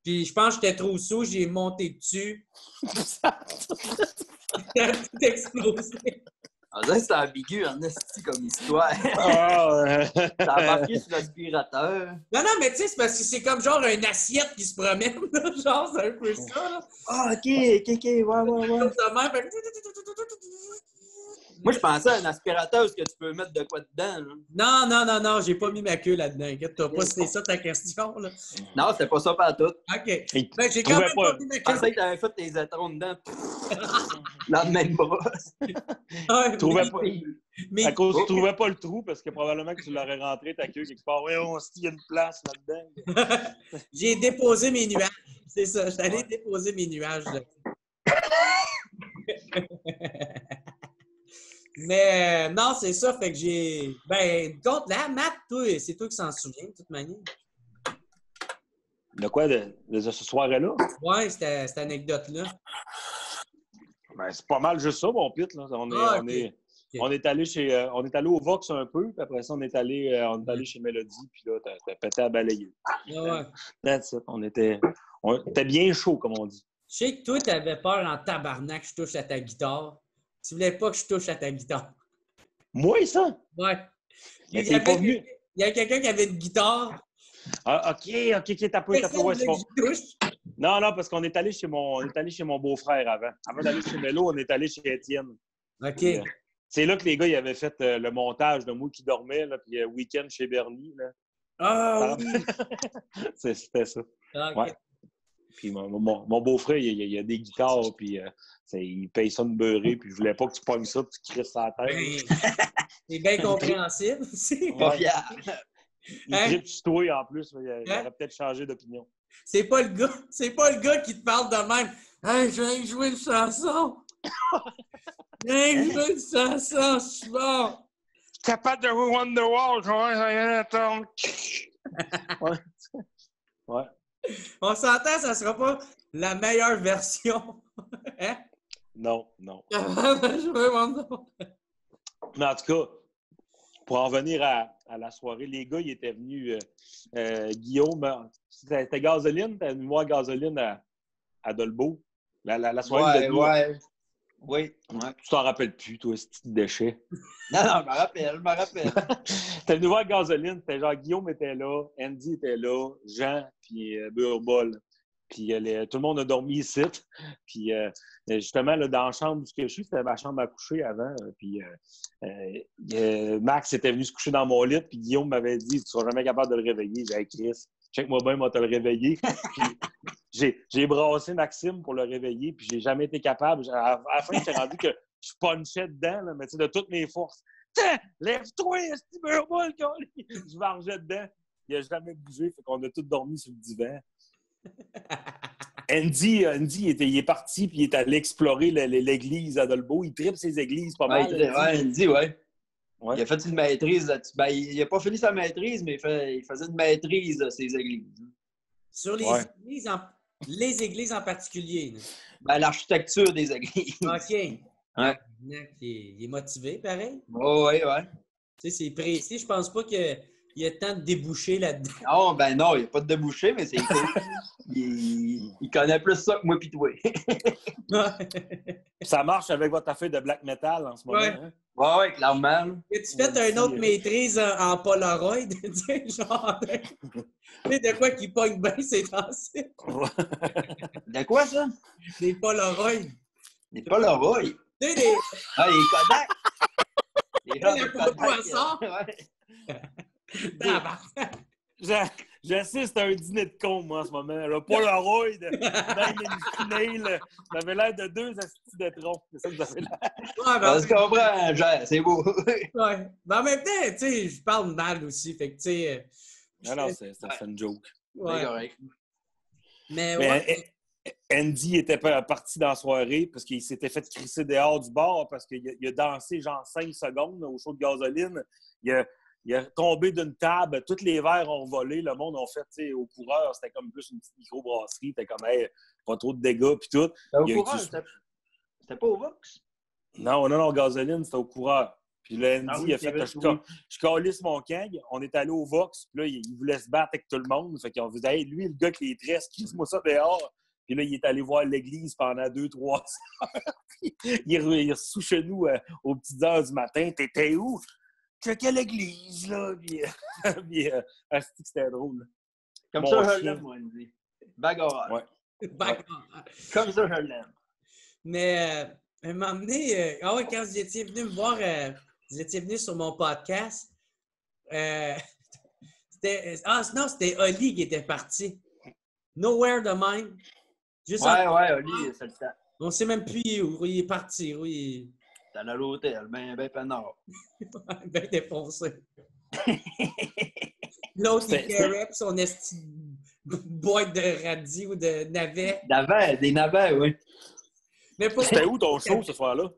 Puis je pense que j'étais trop sous, j'ai monté dessus. Ça a tout explosé. On dirait que c'est ambigu en esti comme histoire. T'as embarqué sur l'aspirateur. Non, mais tu sais, c'est parce que c'est comme genre une assiette qui se promène. Là. Genre, c'est un peu ça. Là. Ah, OK, ouais. Moi, je pensais à un aspirateur où tu peux mettre de quoi dedans. Là. Non, j'ai pas mis ma queue là-dedans. Inquiète-toi pas, c'était ça ta question. Là. Non, c'était pas ça pas tout. OK. Ben, j'ai quand même pas mis ma Je queue. pensais que t'avais fait tes étrons dedans. La même brosse. Ouais, trouvais pas... mais... À cause que tu trouvais pas le trou, parce que probablement que tu l'aurais rentré ta queue quelque part. Ouais, il y a une place là-dedans. J'ai déposé mes nuages. C'est ça, j'allais déposer mes nuages. Là. Mais non, c'est ça, fait que j'ai... Ben, contre là, Matt, toi, c'est toi qui s'en souviens, de toute manière. De quoi? De ce soir-là? Ouais, cette anecdote-là. Ben, c'est pas mal juste ça, mon pit. Là. On est allé au Vox un peu, puis après ça, on est allé chez Mélodie, puis là, t'as pété à balayer. Ouais. That's it. On était bien chaud, comme on dit. Je sais que toi, t'avais peur en tabarnak que je touche à ta guitare. Tu voulais pas que je touche à ta guitare. Moi, ça? Ouais. Mais t'es pas venu. Il y a quelqu'un qui avait une guitare. Ah, OK, t'as pas. Non, parce qu'on est allé chez mon beau-frère avant. Avant d'aller chez Mélo, on est allé chez Étienne. OK. Puis, c'est là que les gars ils avaient fait le montage de moi qui dormais, là, puis week-end chez Bernie. Là. Ah oui! C'était ça. Okay. Ouais. Puis mon beau-frère, il a des guitares, puis il paye ça de beurrer, puis je voulais pas que tu pognes ça, puis tu crisses sa tête. C'est bien compréhensible aussi. Pas fier. Il tripe sur toi en plus, il aurait peut-être changé d'opinion. C'est pas le gars qui te parle de même. Hey, je viens de jouer une chanson. Je suis bon. Capable de Wonderwall, ouais. On s'entend, ça sera pas la meilleure version. Hein? Non. Capable de jouer Wonderwall. Mais en tout cas, pour en venir à la soirée, les gars, ils étaient venus. Guillaume, c'était Gasoline, t'es venu voir Gasoline à Dolbeau. La soirée de ouais. Oui. Tu t'en rappelles plus, toi, ce petit déchet. Non, je me rappelle. T'es venu voir Gasoline, c'était genre Guillaume était là, Andy était là, Jean, puis Burbol. Puis tout le monde a dormi ici. Puis justement, là, dans la chambre où je suis, c'était ma chambre à coucher avant. Puis Max était venu se coucher dans mon lit, puis Guillaume m'avait dit « Tu seras jamais capable de le réveiller. » J'ai dit « Chris, check-moi bien, moi, te le réveiller. » J'ai brassé Maxime pour le réveiller, puis j'ai jamais été capable. À la fin, j'étais rendu que je punchais dedans, là, mais tu sais, de toutes mes forces. « Tiens, lève-toi, ce Burbol! » Je margeais dedans. Il n'a jamais bougé, fait qu'on a tous dormi sur le divan. Andy il est parti puis il est allé explorer l'église à Dolbeau. Il tripe ses églises pas mal. Andy, ouais. Il a fait une maîtrise. Il n'a pas fini sa maîtrise, mais il faisait une maîtrise de ses églises. Sur les églises en particulier. Ben, l'architecture des églises. OK. Ouais. Il est motivé, pareil. Oh, ouais. Tu sais, c'est précis. Je pense pas qu'il y a tant de débouchés là-dedans. Non, il n'y a pas de débouchés, mais c'est cool. il connaît plus ça que moi pis toi. Ça marche avec votre affaire de black metal en ce moment. Ouais. Hein? Ouais, clairement. As-tu fait une autre maîtrise en Polaroid? Tu sais, genre... Tu sais, de quoi qui pogne bien ces temps-ci? De quoi, ça? Des Polaroid. Des Polaroid? Tu sais, des... Ah, les Kodak! Les poissons! J'assiste à un dîner de con, moi, en ce moment. Le Polaroid, Nine m'avait l'air de deux astis de tronc. C'est ça que vous avez l'air. Ouais, je comprends, c'est beau. Ouais. Mais en même temps, tu sais, je parle mal aussi. Fait que, tu sais... Non, c'est une joke. Ouais. Correct. Mais ouais. Andy était parti dans la soirée parce qu'il s'était fait crisser dehors du bar parce qu'il a dansé genre 5 secondes au show de Gasoline. il est tombé d'une table, tous les verres ont volé, le monde a fait, tu sais, au coureur, c'était comme plus une petite microbrasserie, c'était comme, hey, pas trop de dégâts, puis tout. Au coureur, c'était pas au Vox? Non, gasoline, c'était au coureur. Puis le Andy, oui, il a fait que je calisse mon keg, on est allé au Vox, puis là, il voulait se battre avec tout le monde, fait qu'on disait, hey, lui, le gars qui les tresse, crisse-moi ça dehors. Puis là, il est allé voir l'église pendant 2-3 heures. il est sous chez nous aux petites heures du matin. T'étais où? Checkais l'église, là. Puis, c'était drôle. Comme ça, je l'aime, moi, Andy. Bagarre. Ouais. Bagarre. Comme ça, je l'aime. Mais, à m'a amené, quand vous étiez venu me voir, vous étiez venu sur mon podcast, c'était Oli qui était parti. Nowhere the Mind. Juste Oli, c'est le temps. On ne sait même plus où il est parti. Où il... T'es allé à l'hôtel, ben peinard. Ben défoncé. L'autre, il carrait pour son esti boîte de radis ou de navets. Des navets, oui. C'était où ton show ce soir-là?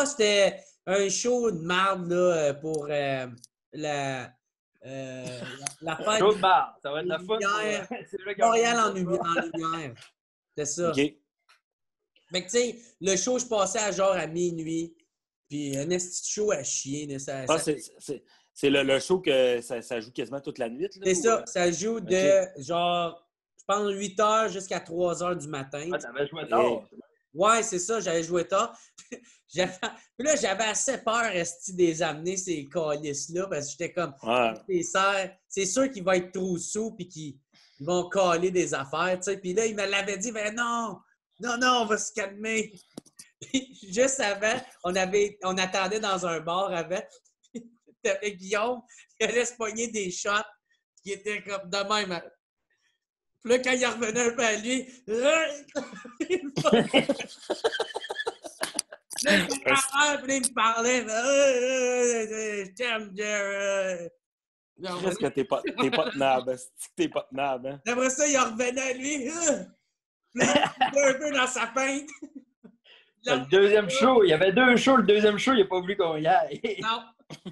C'était un show de marde là, pour la fête. Show de marde, ça va être la fun. Montréal en lumière. C'est ça. OK. Fait que, tu sais, le show, je passais à minuit. Puis un esti show à chier. Là, c'est le show que ça joue quasiment toute la nuit. C'est ça. Ça joue de genre, je pense, 8 h jusqu'à 3 h du matin. Ah, t'avais joué tard. Ouais, c'est ça. J'avais joué tard. Puis là, j'avais assez peur des amener ces calices-là parce que j'étais comme, c'est sûr qu'il va être trop sous puis qu'ils vont caler des affaires. Tu sais. Puis là, il me l'avait dit, ben non, on va se calmer. Puis juste avant, on attendait dans un bar avant. T'avais Guillaume, il allait se pogner des shots qui étaient comme de même. Puis là, quand il revenait un peu à lui, il me parlait. Je t'aime, Jerry. Qu'est-ce que t'es pas tenable? T'es pas tenable, hein? Après ça, il revenait à lui. Puis là, il était un peu dans sa peinte. Le deuxième show, il y avait 2 shows. Le deuxième show, il n'a pas voulu qu'on y aille. Non.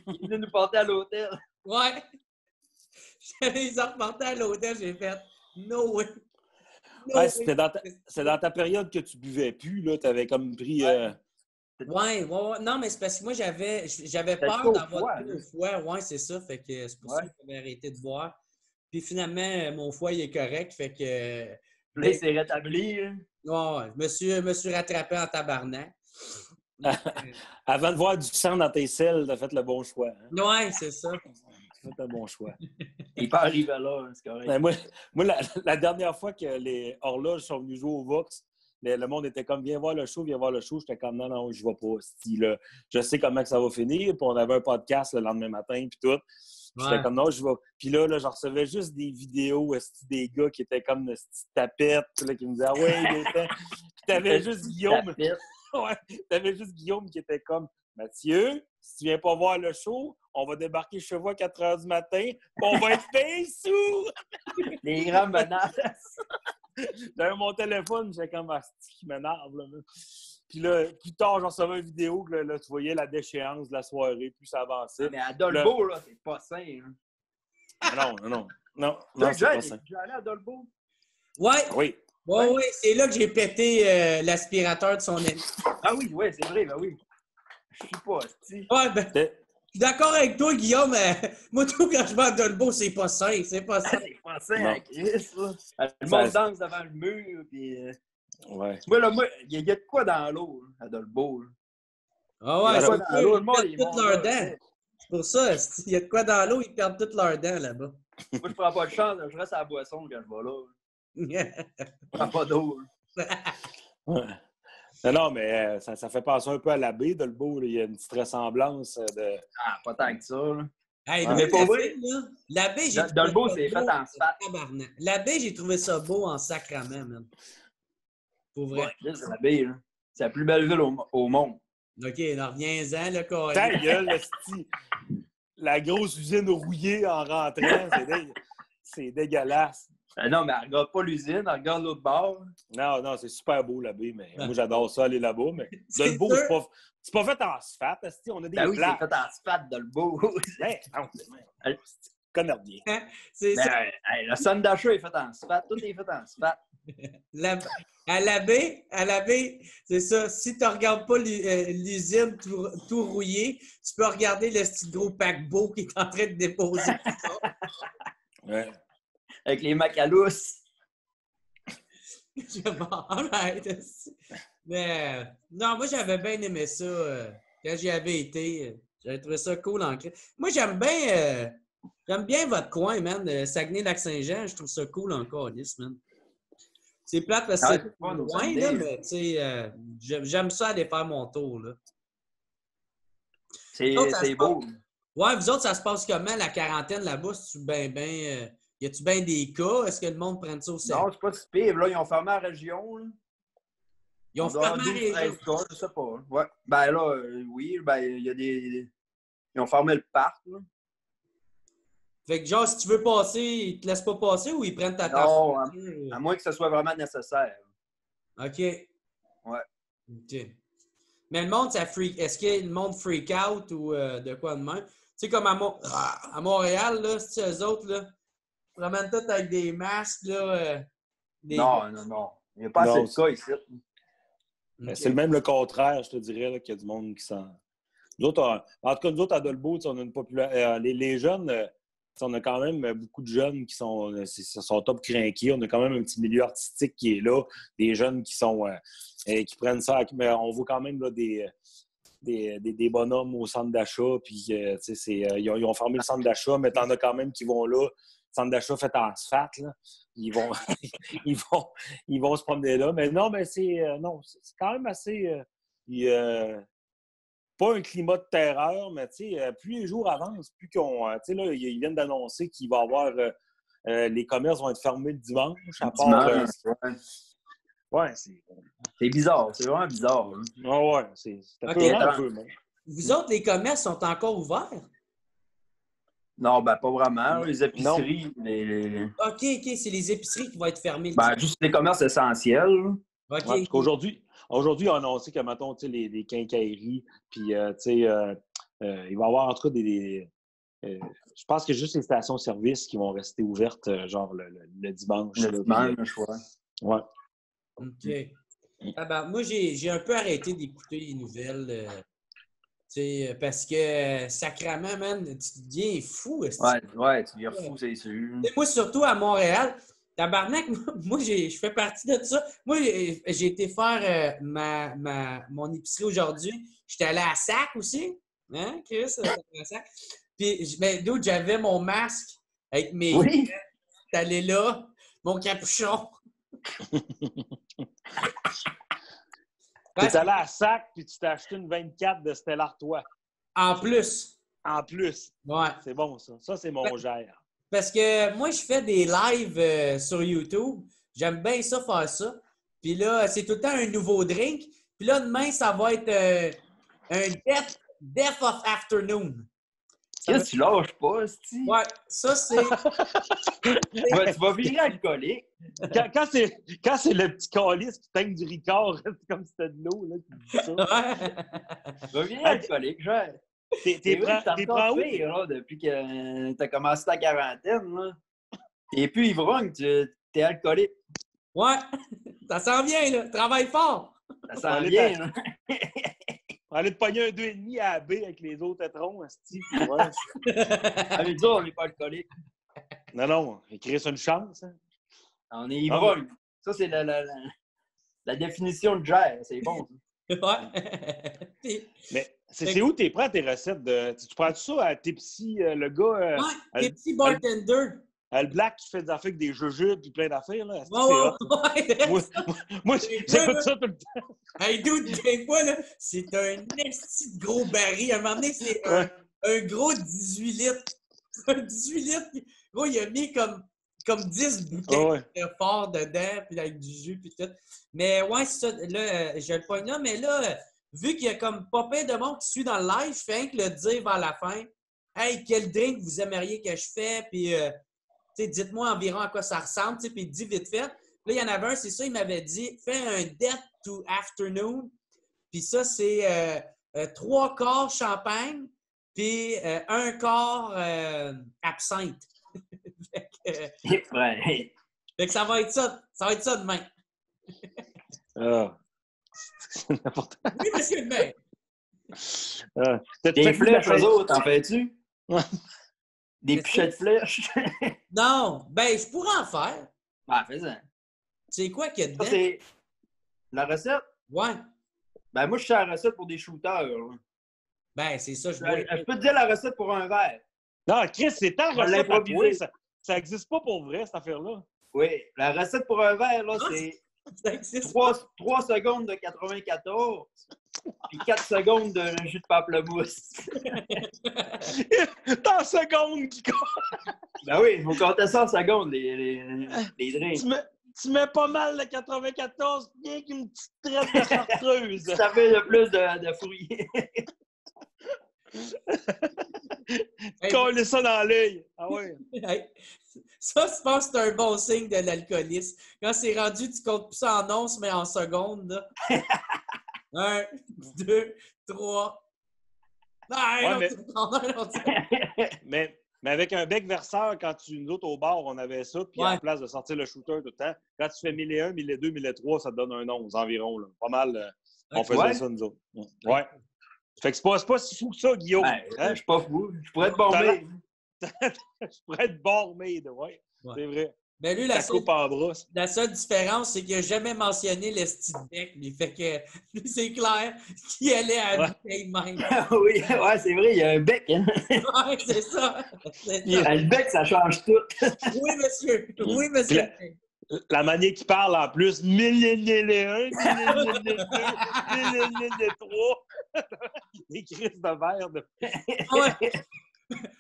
Il venait nous porter à l'hôtel. Ouais. Ils ont reporté à l'hôtel, j'ai fait no way. C'est dans ta période que tu buvais plus, là. T'avais comme pris. Ouais. Non, mais c'est parce que moi, j'avais peur d'avoir tout au foie. Ouais, c'est ça. Fait que c'est pour ça que j'avais arrêté de boire. Puis finalement, mon foie, il est correct. Fait que. Là, il s'est rétabli. Ouais, je me suis rattrapé en tabarnak. Avant de voir du sang dans tes selles, t'as fait le bon choix. Hein? Ouais, c'est ça. T'as fait un bon choix. Il peut arriver là, c'est correct. Ben, moi la dernière fois que les horloges sont venus jouer au Vox, le monde était comme, viens voir le show. J'étais comme, non, je vais pas. Là, je sais comment que ça va finir. Puis on avait un podcast le lendemain matin, puis tout. J'étais comme, non, je vais. Puis là, je recevais juste des vidéos des gars qui étaient comme une petite tapette, là, qui me disaient, ah ouais, il était. Puis t'avais juste Guillaume. Ouais, t'avais juste Guillaume qui était comme, Mathieu, si tu viens pas voir le show, on va débarquer chez vous à 4 h du matin, puis on va être bien sous! Les grands menaces! J'avais mon téléphone, j'étais comme, qui m'énerve, là. Puis là, plus tard, j'en recevais une vidéo que là, tu voyais la déchéance de la soirée, plus ça avançait. Mais à Dolbeau, là, c'est pas sain. Hein. Non, c'est pas sain. Tu es allé à Dolbeau? Ouais! Oui. Oui, c'est là que j'ai pété l'aspirateur de son ami. Ah oui, c'est vrai, ben oui. Je suis pas hostie. Ouais, ben, je suis d'accord avec toi, Guillaume. Moi, tout, quand je vais à Dolbeau, c'est pas sain. C'est pas sain. C'est pas sain, à Chris, là. Le monde danse devant le mur, puis... Ouais. Moi, il y a de quoi dans l'eau, à Dolbeau. Ah ouais, c'est dans l'eau, le monde, ils perdent toutes leurs dents. C'est pour ça, il y a de quoi dans l'eau, ils perdent toutes leurs dents, là-bas. Moi, je prends pas de chance, je reste à la boisson quand je vais là. Je prends pas d'eau. Ouais. Non, mais ça fait penser un peu à l'abbé, Dolbeau. Il y a une petite ressemblance de... Ah, pas tant que ça, là. Hey, mais pas vrai. L'abbé, j'ai Dolbeau, c'est fait en spat. L'abbé, j'ai trouvé ça beau en sacrament, man. Pour vrai. Ouais, c'est l'abbé, là. C'est la plus belle ville au monde. OK, alors reviens-en, le corps. Ta gueule, la grosse usine rouillée en rentrant, c'est dégueulasse. Non, mais elle regarde pas l'usine, elle regarde l'autre bord. Non, c'est super beau, la baie, mais moi, j'adore ça, aller là-bas. Mais C'est Dolbeau, sûr. c'est pas fait en asphalte. On a des Ben oui, plaques. c'est fait en spate de le beau. Ben, non, c'est connais bien. C'est ça. Ben, hey, le sun d'achat est fait en spate, tout est fait en spate. À la baie, c'est ça. Si tu ne regardes pas l'usine tout rouillé, tu peux regarder le petit gros paquebot qui est en train de déposer. Ouais. Avec les macalous. Alright. Mais non, moi j'avais bien aimé ça quand j'y avais été. J'avais trouvé ça cool en clé. Moi j'aime bien votre coin, man. Saguenay-Lac-Saint-Jean, je trouve ça cool encore, man. C'est plate parce que c'est pas loin, là, mais tu sais, j'aime ça aller faire mon tour, là. C'est beau. Ouais, vous autres, ça se passe comment, la quarantaine là-bas? Y a-tu bien des cas? Est-ce que le monde prend ça au sérieux? Non, c'est pas si pire. Là, ils ont fermé la région. Là. Ils ont fermé la région. 13 cas, je sais pas. Ouais. Ben là, oui, ben il y a des... Ils ont fermé le parc. Là. Fait que genre, si tu veux passer, ils te laissent pas passer ou ils prennent ta Non, température? à moins que ce soit vraiment nécessaire. OK. Ouais. OK. Mais le monde, est-ce que le monde freak out ou de quoi de même? Tu sais, comme à Montréal, là, c'est eux autres, là, ils promènent tout avec des masques, là. Non. Il n'y a pas assez de cas ici. Okay. C'est le contraire, je te dirais, là, qu'il y a du monde qui s'en... Nous autres, en tout cas, nous autres, à Dolbeau, on a une popularité... les jeunes, on a quand même beaucoup de jeunes qui sont top crinqués. On a quand même un petit milieu artistique qui est là. Des jeunes qui prennent ça. Mais on voit quand même là, des bonhommes au centre d'achat. Puis, ils ont fermé le centre d'achat, mais t'en as quand même qui vont là. Le centre d'achat fait en asphalte. Là. Ils vont se promener là. Mais non, mais c'est quand même assez... pas un climat de terreur, mais plus les jours avancent, plus qu'on... là, ils viennent d'annoncer qu'il va y avoir... les commerces vont être fermés le dimanche. À part, ouais, c'est bizarre. C'est vraiment bizarre. Hein. Ouais, c'est un peu. Vous autres, les commerces sont encore ouverts? Non, ben pas vraiment. Les épiceries... OK, c'est les épiceries qui vont être fermées. Juste les commerces essentiels. OK. Ouais, parce qu'aujourd'hui, ils ont annoncé que, mettons, les quincailleries, puis, il va y avoir, en tout cas, je pense que juste les stations-service qui vont rester ouvertes, genre, le dimanche. Le dimanche, ouais. OK. Moi, j'ai un peu arrêté d'écouter les nouvelles, parce que, sacrément, man, tu deviens fou. Ouais, tu deviens fou, c'est sûr. Et moi, surtout à Montréal, tabarnak, moi, je fais partie de ça. Moi, j'ai été faire mon épicerie aujourd'hui. J'étais allé à Sac aussi. Hein, Chris? À Sac. Puis, d'où j'avais mon masque avec mes... Oui. J'étais allé là, mon capuchon. T'es allé à Sac, puis tu t'es acheté une 24 de Stella Artois. En plus. En plus. Ouais. C'est bon, ça. Ça, c'est mon gère. Parce que moi, je fais des lives sur YouTube. J'aime bien ça, faire ça. Puis là, c'est tout le temps un nouveau drink. Puis là, demain, ça va être un Death of Afternoon. Qu'est-ce que tu lâches pas, c'ti? Ouais, ça, c'est... Tu vas virer alcoolique. Quand c'est le petit calice qui teigne du Ricard, c'est comme si c'était de l'eau, là, qui dit ça. Tu vas virer alcoolique, genre. T'es prends où? Pire, là, depuis que t'as commencé ta quarantaine, là. Et puis, ivrogne, t'es alcoolique. Ouais, ça s'en vient, là. Travaille fort. Ça s'en vient, là. On allait te pogner un 2,5 à la baie avec les autres étrons, asti. Ouais. Avec ça, on n'est pas alcoolique. Non, écrire sur une chance. Hein. On est ivrogne. Ça, c'est la définition de gère. C'est bon, ça. Ouais. Mais c'est où tu prends tes recettes de. Tu prends ça à Tipsy, le gars. Ouais, Tipsy Bartender. Le Black qui fait des affaires avec des jujubes et plein d'affaires, là. Moi, j'écoute ça tout le temps. Hey, dude, des fois, là, c'est un esti de gros baril. À un moment donné, c'est un gros 18 litres. Un 18 litres. Gros, il a mis comme 10 bouteilles forts dedans, puis avec du jus, puis tout. Mais ouais, c'est ça. Là, je le pogne là, mais là, vu qu'il y a comme pas plein de monde qui suit dans le live, je fais rien que le dire vers la fin. Hey, quel drink vous aimeriez que je fais? Puis, sais, dites-moi environ à quoi ça ressemble, tu sais, puis il dit vite fait. Puis là, il y en avait un, c'est ça, il m'avait dit, fais un death to afternoon. Puis ça, c'est 3 quarts champagne, puis 1 quart absinthe. Ouais. Fait que ça va être ça demain. Ah. C'est n'importe quoi. Oui, monsieur le maire. Des flèches, eux autres, en fais-tu? Ouais. Des pichets de flèches? Non, ben, je pourrais en faire. Ah, fais-en. C'est quoi qu'il y a dedans? Ça, c'est la recette? Ouais. Ben, moi, je sais la recette pour des shooters. Là. Ben, c'est ça, je vois. Je peux te dire la recette pour un verre. Non, Chris, c'est ta On va recette à toi. l'improviser. Ça n'existe pas pour vrai, cette affaire-là. Oui, la recette pour un verre, là, Ah, c'est Ça existe. 3 secondes de 94 puis 4 secondes de jus de pamplemousse. T'as en seconde qui compte. Ben oui, il faut compter ça en secondes, les drinks. Tu mets pas mal de 94, bien qu'une petite traite de chartreuse. Ça fait le plus de fruits. Coller ça dans l'œil. Ah ouais. Hey, ça, je pense que c'est un bon signe de l'alcoolisme. Quand c'est rendu, tu comptes plus ça en onces, mais en secondes. Là. 1, 2, 3. Mais avec un bec verseur, quand nous autres au bar, on avait ça, puis en place de sortir le shooter tout le temps, quand tu fais 1001, 1002, 1003, ça te donne un 11 environ. Là. Pas mal, on faisait ça, nous autres. Ouais. Fait que c'est pas si fou que ça, Guillaume. Ben, hein? je suis pas fou. Je pourrais être bombé. Je pourrais être barmaid, ouais. C'est vrai. Ben lui, La coupe en brosse. la seule différence, c'est qu'il n'a jamais mentionné le style bec. Lui. Fait que lui, c'est clair qu'il allait à la bouteille même. Oui, ouais, c'est vrai, il y a un bec. Hein? Ouais, c'est ça. Le bec, ça change tout. Oui, monsieur. Oui, monsieur. La manière qu'il parle en plus, 1001, 1002, 1003. Des crises de verre. Ouais.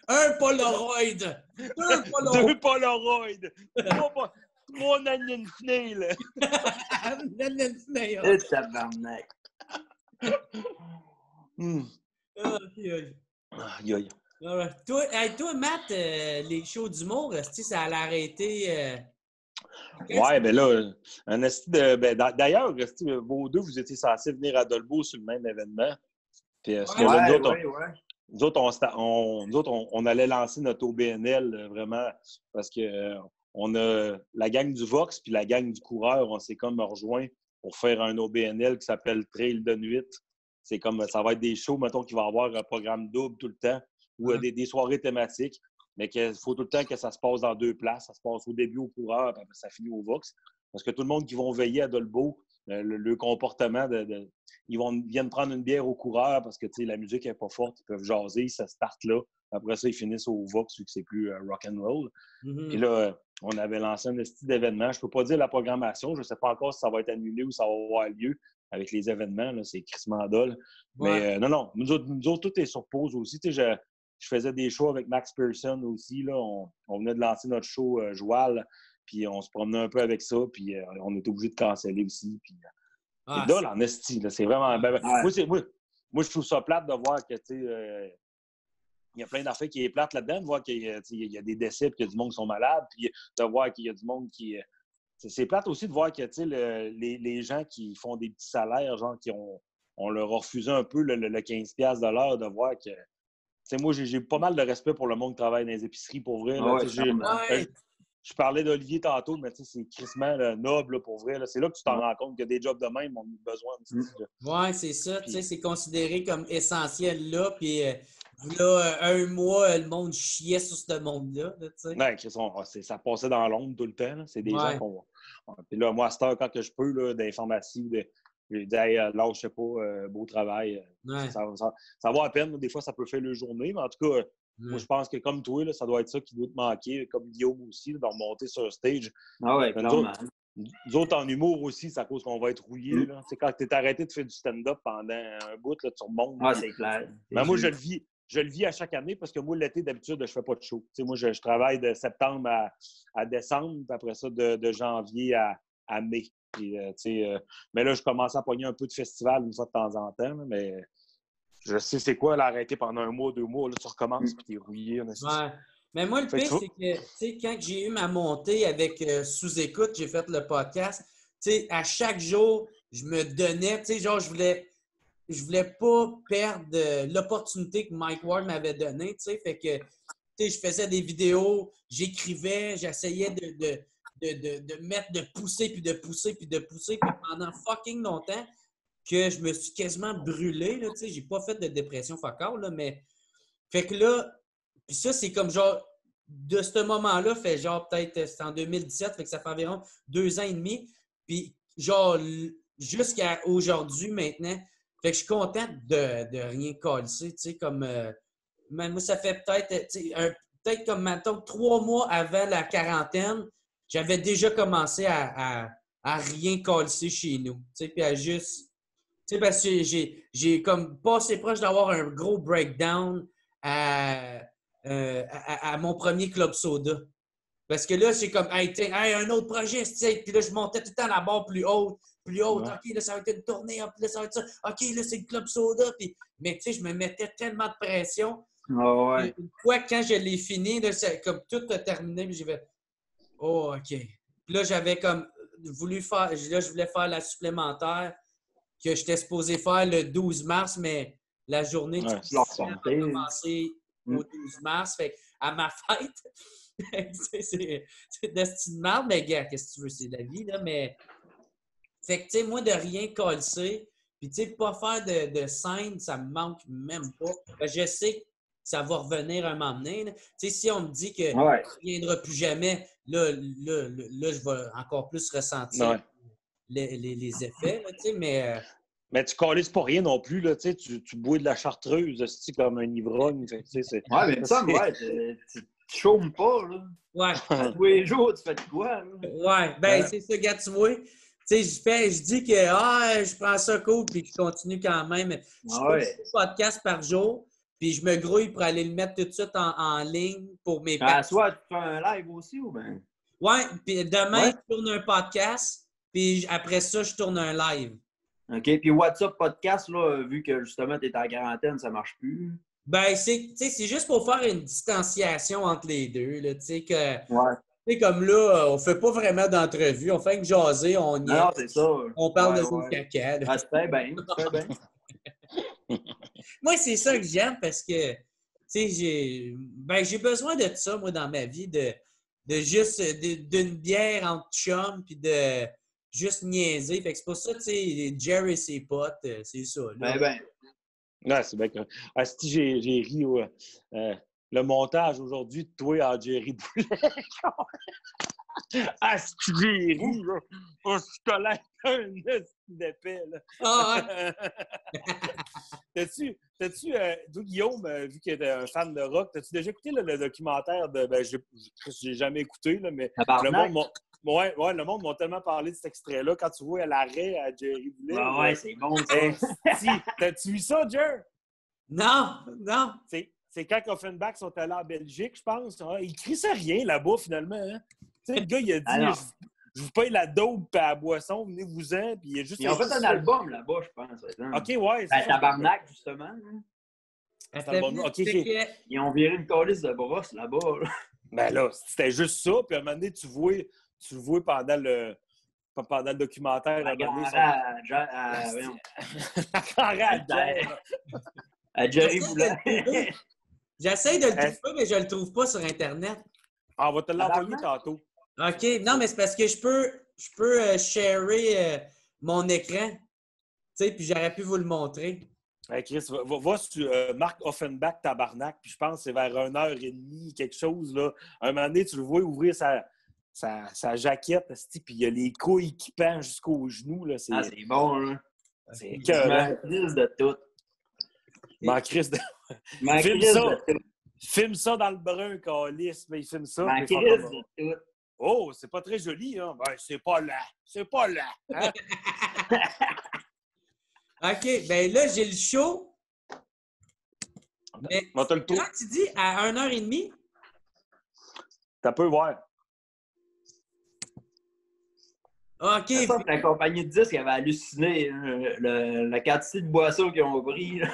Un Polaroid. 2 Polaroid. 2 Polaroid. 3 Nanion Snail. Et tabarnak. Aïe, aïe. Toi, Matt, les shows d'humour, ça allait arrêter. Ouais, ben là, un esti de. Ben, d'ailleurs, vous deux, vous étiez censés venir à Dolbeau sur le même événement. Puis, nous autres, on allait lancer notre OBNL vraiment parce que on a la gang du Vox puis la gang du Coureur, on s'est comme rejoint pour faire un OBNL qui s'appelle Trail de nuit. C'est comme ça va être des shows, mettons, qu'il va y avoir un programme double tout le temps ou des soirées thématiques. Mais qu'il faut tout le temps que ça se passe dans 2 places. Ça se passe au début au Coureur, puis après ça finit au Vox. Parce que tout le monde qui vont veiller à Dolbeau, le comportement ils viennent prendre une bière au Coureur parce que la musique n'est pas forte, ils peuvent jaser, ça start là. Après ça, ils finissent au Vox vu que c'est plus rock'n'roll. Puis là, on avait lancé un style d'événement. Je ne peux pas dire la programmation. Je ne sais pas encore si ça va être annulé ou ça va avoir lieu avec les événements. Là, c'est crissement dole. Mais non, nous autres, tout est sur pause aussi. Je faisais des shows avec Max Pearson aussi. Là. On venait de lancer notre show Joual, puis on se promenait un peu avec ça, puis on était obligé de canceller aussi. Puis, c'est dole en esti. C'est vraiment... Moi, je trouve ça plate de voir que, il y a plein d'affaires qui est plate là-dedans, de voir qu'il y a des décès, puis qu'il y a du monde qui sont malades, puis de voir qu'il y a du monde qui... C'est plate aussi de voir que les gens qui font des petits salaires, genre, on leur a refusé un peu le 15$ de l'heure, de voir que... moi, j'ai pas mal de respect pour le monde qui travaille dans les épiceries, pour vrai. Là, je parlais d'Olivier tantôt, mais c'est crissement noble, là, pour vrai. Là. C'est là que tu t'en rends compte qu'il y a des jobs de même, on a besoin de ça. Oui, c'est ça. Puis, c'est considéré comme essentiel là. Puis là, un mois, le monde chiait sur ce monde-là. Ça passait dans l'ombre tout le temps. Là. C'est des gens qu'on... Puis là, moi, à cette heure, quand que je peux, là, d'informatie, je dis, hey, là, je sais pas, beau travail. Ça va à peine. Des fois, ça peut faire le journée, mais en tout cas, moi, je pense que comme toi, là, ça doit être ça qui doit te manquer, comme Guillaume aussi, de remonter sur le stage. Ah ouais, clairement. Nous autres, en humour aussi, c'est à cause qu'on va être rouillés. Là. Quand tu es arrêté de faire du stand-up pendant un bout, là, tu remontes. Ah, c'est clair. Mais moi, je le vis à chaque année parce que moi, l'été, d'habitude, je fais pas de show. Moi, je travaille de septembre à décembre, puis après ça, de janvier à mai. Puis, mais là, je commence à pogner un peu de festival une fois de temps en temps, là, mais je sais c'est quoi l'arrêter pendant 1 mois, 2 mois, là, tu recommences puis t'es rouillé. Mais moi, le Fait pire, que c'est que, tu sais, quand j'ai eu ma montée avec Sous-Écoute, j'ai fait le podcast, tu sais, à chaque jour, je me donnais, tu sais, genre, je voulais pas perdre l'opportunité que Mike Ward m'avait donnée, tu sais, fait que, tu sais, je faisais des vidéos, j'écrivais, j'essayais de mettre, de pousser, puis de pousser, puis de pousser, puis pendant fucking longtemps, que je me suis quasiment brûlé, là, tu sais, j'ai pas fait de dépression fuck all, là, mais, fait que là, puis ça, c'est comme genre, de ce moment-là, fait genre peut-être, c'est en 2017, fait que ça fait environ 2 ans et demi. Puis genre, jusqu'à aujourd'hui, maintenant, fait que je suis content de rien coller, tu sais, comme, moi, ça fait peut-être, tu sais, peut-être comme, maintenant 3 mois avant la quarantaine, j'avais déjà commencé à rien coller chez nous, tu sais, puis à juste, tu sais, parce que j'ai comme passé proche d'avoir un gros breakdown à mon premier club soda. Parce que là, c'est comme, hey, tiens, hey, un autre projet, tu sais. Puis là, je montais tout le temps la barre plus haute, plus haute. Ouais. OK, là, ça va être une tournée, puis là, ça va être ça. OK, là, c'est le club soda. Puis, mais tu sais, je me mettais tellement de pression. Ah ouais. Une fois, quand je l'ai fini, là, comme tout a terminé, puis j'ai fait, oh, OK. Puis là, j'avais comme voulu faire, là, je voulais faire la supplémentaire que j'étais supposé faire le 12 mars, mais la journée du Ouais, leur Christian a santé. commencé au 12 mars. Fait à ma fête, c'est destin de merde, mais gars, qu'est-ce que tu veux, c'est la vie, là, mais... Fait que, tu sais, moi, de rien coller, puis, tu sais, pas faire de scène, ça me manque même pas. Je sais que ça va revenir un moment donné, là. Tu sais, si on me dit que Ouais. ça ne reviendra plus jamais, là, je vais encore plus ressentir Ouais. les effets, là, tu sais, mais... Mais tu calisses pas rien non plus, là, tu sais, tu bois de la chartreuse, c'est comme un ivrogne. Fait que, tu sais, c'est... Ouais, mais ça, ouais, tu chômes pas, là. Ouais. À tous les jours, tu fais de quoi, là? Ouais, ben Ouais. c'est ça, gars, tu vois. Tu sais, je dis que je prends ça cool, puis je continue quand même. Je fais Ouais. 6 podcasts par jour, puis je me grouille pour aller le mettre tout de suite en ligne pour mes À pages. soir, tu fais un live aussi, ou bien? Ouais, puis demain, Ouais. je tourne un podcast, puis après ça, je tourne un live. OK. Puis WhatsApp Podcast, là, vu que justement, tu es en quarantaine, ça marche plus. Ben, tu sais, c'est juste pour faire une distanciation entre les deux, là, tu sais, que... Ouais. Tu sais, comme là, on fait pas vraiment d'entrevue, on fait que jaser, on Non, non, niaise, c'est ça. on parle Ouais, de nos ouais. caca. là. Ah, tu fais bien, tu fais bien. Moi, c'est ça que j'aime parce que, tu sais, j'ai besoin de ça, moi, dans ma vie, de juste, d'une bière entre chums, puis de juste niaiser. Fait que c'est pour ça, tu sais, Jerry et ses potes, c'est ça. Là. Ben. Ouais, c'est bien que... Ah, si j'ai ri, ouais. Le montage aujourd'hui de toi en Jerry Boulet. Ah, si j'ai ri, là. Oh, je te lève un esti d'épais, là. Ah, T'as-tu, toi, Guillaume, vu que t'es un fan de rock, t'as-tu déjà écouté le documentaire de... Ben, j'ai jamais écouté, là, mais Tabarnak. le monde m'a tellement parlé de cet extrait-là. Quand tu vois l'arrêt à Jerry Boulet... Ouais, c'est bon, ça. T'as-tu vu ça, Jer? non. C'est quand Offenbach sont allés en Belgique, je pense. Hein? Il crissait rien là-bas, finalement. Hein? Tu sais, le gars, il a dit Ah non. je vous paye la dope et la boisson, venez-vous-en. Puis il a juste. Ils ont fait un album là-bas, je pense. OK, ouais. Ben, Tabarnak, justement. Hein. C'est un bon- OK. Ils ont viré une calice de brosse là-bas. Là. Ben là, c'était juste ça. Puis à un moment donné, tu le vois pendant le documentaire. La à un moment donné, à Jerry Boulet. J'essaie de le trouver, mais je le trouve pas sur Internet. on va te l'envoyer tantôt. OK. Non, mais c'est parce que je peux sharer mon écran. Tu sais, puis j'aurais pu vous le montrer. Hey Chris, va sur Marc Offenbach Tabarnak, puis je pense que c'est vers 1h30, quelque chose. Là. Un moment donné, tu le vois ouvrir sa jaquette, puis il y a les couilles qui pendent jusqu'aux genoux. Là. C'est bon, là. C'est Je écœurant. m'en crisse de tout. M'en crisse de... Je m'en Filme crisse ça. de tout. Filme ça dans le brun, calice, mais il filme ça. Je m'en puis il fait crisse comme- de tout. Oh, c'est pas très joli, hein? Ben, c'est pas là. C'est pas là. Hein? OK. Ben là, j'ai le show. Mais On te le tour. quand tu dis à 1h30, T'as peu voir. OK. C'est ça que la compagnie de disques avait halluciné hein, la quantité de boissons qu'ils ont pris là,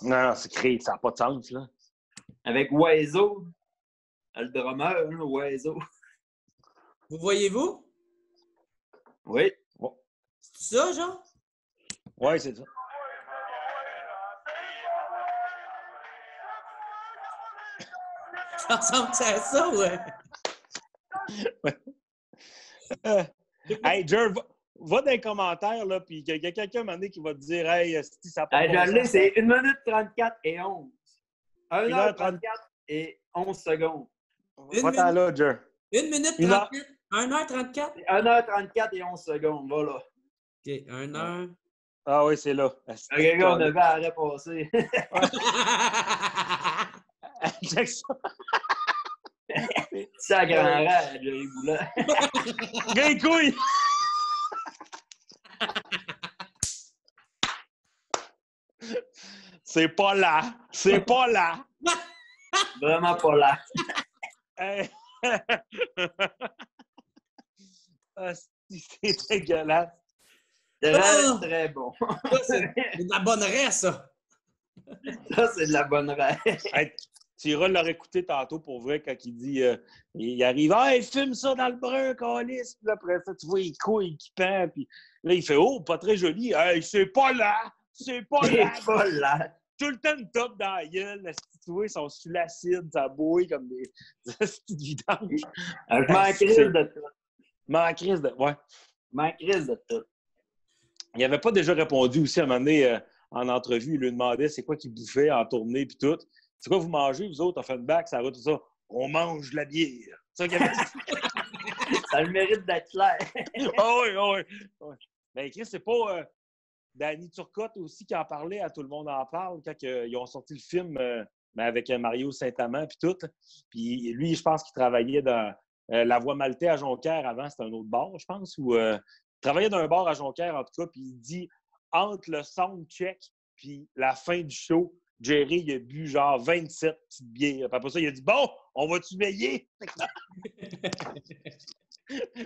Non, c'est créé, ça n'a pas de sens, là. avec Oiseau. Le drummer, le oiseau. Vous voyez-vous? Oui. C'est ça, genre? Ouais, c'est ça. Ça ressemble à ça, ouais? Hey, Jer, va dans les commentaires, là, puis il y a quelqu'un à un moment donné qui va te dire « Hey, si ça n'a pas Hey, de bon je l'ai, sens. c'est 1 minute 34 et 11. 1h34 1h34 et 11 secondes. Va-t'en là, Jer. 1 minute Une heure. 38. 1h34? 1h34 et 11 secondes, voilà. OK, 1 heure. Ah oui, c'est là. Regarde, on avait arrêt passé. Check ça. C'est à grand rêve, Jerry Boulet. Gay couille! C'est pas là. C'est pas là. Vraiment pas là. Hey. Ah, c'est dégueulasse. Très, très bon. Ça, c'est de la bonne raie, ça. Ça, c'est de la bonne rêve. Hey, tu iras leur écouter tantôt pour vrai quand il dit il arrive, hey, fume ça dans le brun, calice. Puis là, après ça, tu vois les couilles qui pendent. Puis là, il fait, oh, pas très joli. Hey, c'est pas là. C'est pas là. C'est pas là. Tout le temps une top dans la gueule. Tu vois, ils sont sous l'acide, ça bouille comme des petites vidanges. Je m'en crise de tout. Mais en crise de. Ouais. Je m'en crise de tout. Il n'avait pas déjà répondu aussi à un moment donné en entrevue. Il lui demandait c'est quoi qu'il bouffait en tournée puis tout. C'est quoi vous mangez, vous autres, en Offenbach, ça va tout ça? On mange de la bière. C'est ça qu'il avait dit. Ça a le mérite d'être clair. Ah oui, ah oui. Ben, Chris, c'est pas Danny Turcotte aussi qui en parlait, à Tout le monde en parle, quand ils ont sorti le film avec Mario Saint-Amand puis tout. Puis lui, je pense qu'il travaillait dans La Voie Maltais à Jonquière avant, c'était un autre bar, je pense, ou il travaillait dans un bar à Jonquière, en tout cas, puis il dit entre le soundcheck puis la fin du show, Jerry, il a bu genre 27 petites bières. Puis après ça, il a dit « Bon, on va-tu veiller? »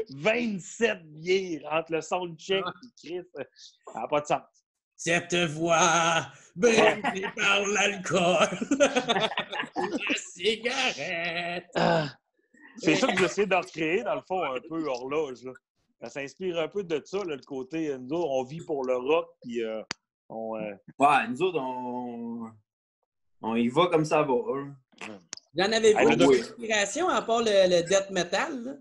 27 bières entre le soundcheck et Chris. Ça n'a pas de sens. Cette voix brisée par l'alcool. La cigarette. C'est ça que j'essaie de recréer, dans le fond, un peu horloge. Là. Ça s'inspire un peu de ça, là, le côté, nous autres, on vit pour le rock, puis on... Ouais, nous autres, on y va comme ça va. Hein. Vous en avez-vous Hey, une inspiration à part le death metal? Là?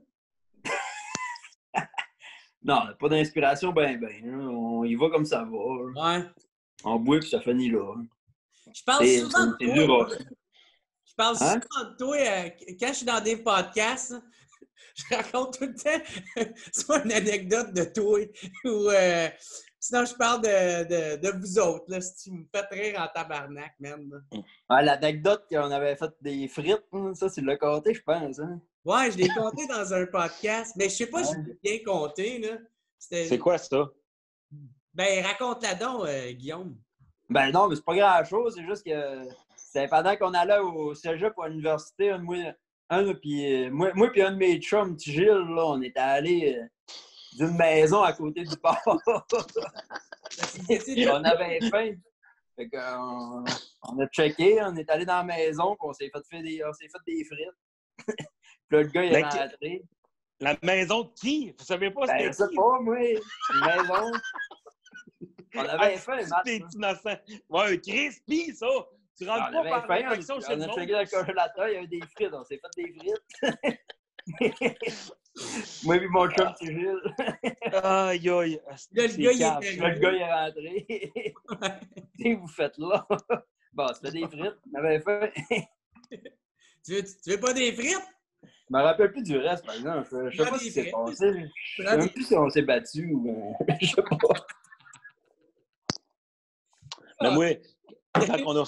Non, pas d'inspiration, ben. Hein. On y va comme ça va. Hein. Ouais. On boit puis ça finit là. Hein. Je parle souvent de c'est toi. dur, Je parle Hein? souvent de toi quand je suis dans des podcasts. Je raconte tout le temps soit une anecdote de toi ou sinon je parle de vous autres. Là, si tu me fais rire en tabarnak, même. Ouais, l'anecdote qu'on avait fait des frites, hein, ça, c'est le côté, je pense. Hein. Ouais, je l'ai compté dans un podcast, mais je sais pas si je l'ai bien compté. Là. C'est quoi ça? Ben, raconte-la donc, Guillaume. Ben non, mais c'est pas grand-chose, c'est juste que c'est pendant qu'on allait au cégep ou à l'université, moi puis un de mes chums, petit Gilles, là, on était allés d'une maison à côté du port. On avait faim. Fait qu'on on a checké, on est allé dans la maison, puis on s'est fait des frites. Puis là, le gars, il est rentré. La maison de qui? Vous savez pas c'était Ben, je sais qui? pas, moi. Une maison. On avait faim, Matt. Des petits innocents. Ouais, un crispy, ça! Tu rentres On pas avait par faim, réflexion chez on le a monde. checké dans le congélateur, il y avait des frites, on s'est fait des frites. Moi et mon chum, c'est Gilles. Aïe, aïe. Là, le gars, il était Là, le gars, il est rentré. Qu'est-ce que vous faites là? Bon, c'était des frites, on avait faim. Tu veux pas des frites? Je me rappelle plus du reste, par exemple. Je sais pas ce qui s'est passé. Je sais même plus si on s'est battu ou... Je sais pas. Mais moi, quand on a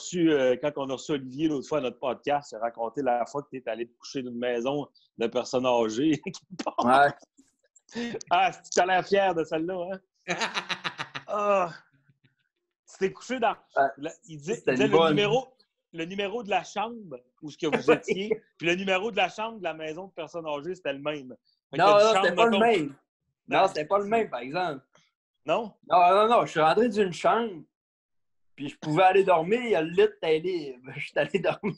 reçu Olivier l'autre fois à notre podcast, il a raconté la fois que tu es allé te coucher d'une maison de personnes âgées. Ouais. Ah, tu as l'air fier de celle-là, hein? Ah! Tu t'es couché dans... Il disait le numéro de la chambre où ce que vous étiez, puis le numéro de la chambre de la maison de personnes âgées, c'était le même. Non, c'était pas le même. Non, c'était pas le même, par exemple. Non? Non. Je suis rentré d'une chambre, puis je pouvais aller dormir, il y a le lit était libre. Je suis allé dormir.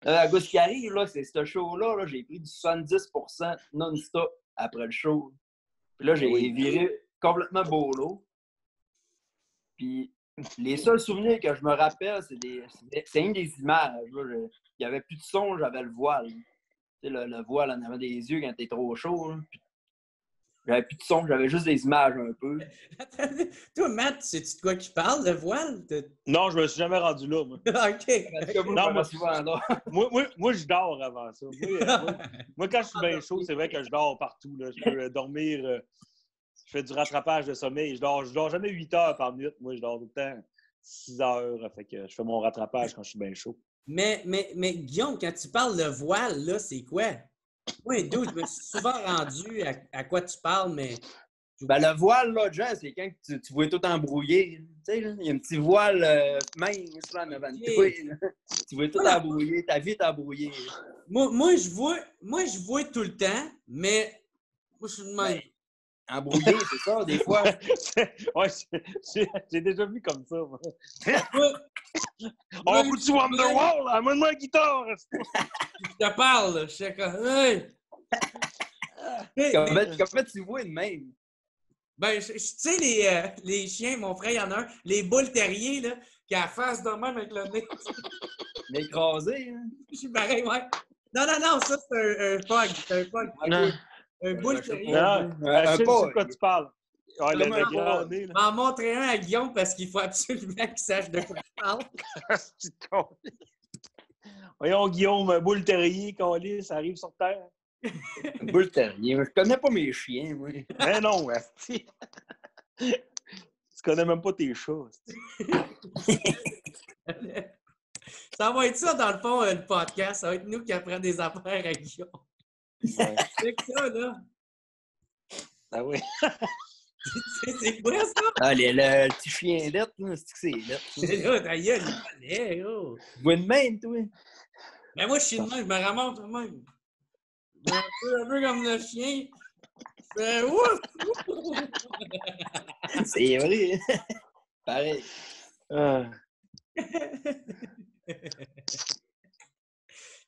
À ce qui arrive, là, c'est ce show-là, là, j'ai pris du 70% non-stop après le show. Puis là, j'ai viré complètement bolo. Puis les seuls souvenirs que je me rappelle, c'est une des images. Là. Il n'y avait plus de son, j'avais le voile. Tu sais, le voile en avant des yeux quand t'es trop chaud. Là. J'avais plus de son, j'avais juste des images un peu. Toi, Matt, sais-tu de quoi qu'il parle, le voile? Non, je me suis jamais rendu là, moi. OK. Moi, je dors avant ça. Moi, quand je suis bien chaud, c'est vrai que je dors partout. Là. Je peux dormir. Je fais du rattrapage de sommeil. Je dors jamais 8 heures par nuit. Moi, je dors tout le temps 6 heures. Fait que je fais mon rattrapage quand je suis bien chaud. Mais Guillaume, quand tu parles de voile, là, c'est quoi? Moi, je me suis souvent rendu à quoi tu parles, mais... Ben, le voile, là, Jean, c'est quand tu vois tout embrouillé. Tu sais, il y a un petit voile mince là, en avant de toi. Tu vois tout embrouillé, ta vie est embrouillée. Moi, je vois tout le temps, mais moi, je suis de même. Embrouillé, c'est ça, des fois. Ouais, j'ai déjà vu comme ça. Moi. On peut-tu Wonderwall? Amène-moi la guitare! Je te parle, je sais comme... Hey! Comment tu vois de même? Ben, tu sais, les chiens, mon frère, il y en a un, les boules terriers, là, qui a la face de même avec le nez. L'écrasé, hein? Je suis pareil, ouais. Non, ça, c'est un pug. C'est un pug. Non. Un boule terrier. Je sais de quoi tu parles. Ouais, le grand nez, là. M'en montrer un à Guillaume parce qu'il faut absolument qu'il sache de quoi je parle. Voyons, Guillaume, un boule terrier, ça arrive sur Terre. Boule terrier. Je connais pas mes chiens, moi. Mais non, tu connais même pas tes chats. Ça va être ça, dans le fond, le podcast. Ça va être nous qui apprenons des affaires à Guillaume. Ouais. C'est ça, là. Ah oui. C'est quoi ça? Ah, le petit chien lettre, c'est que c'est lettre. C'est là, ta gueule, il connaît, oh. Tu vois de même, toi? Mais moi, je suis de même, je me ramasse de même. Un peu comme le chien. C'est ouf! C'est vrai. Pareil.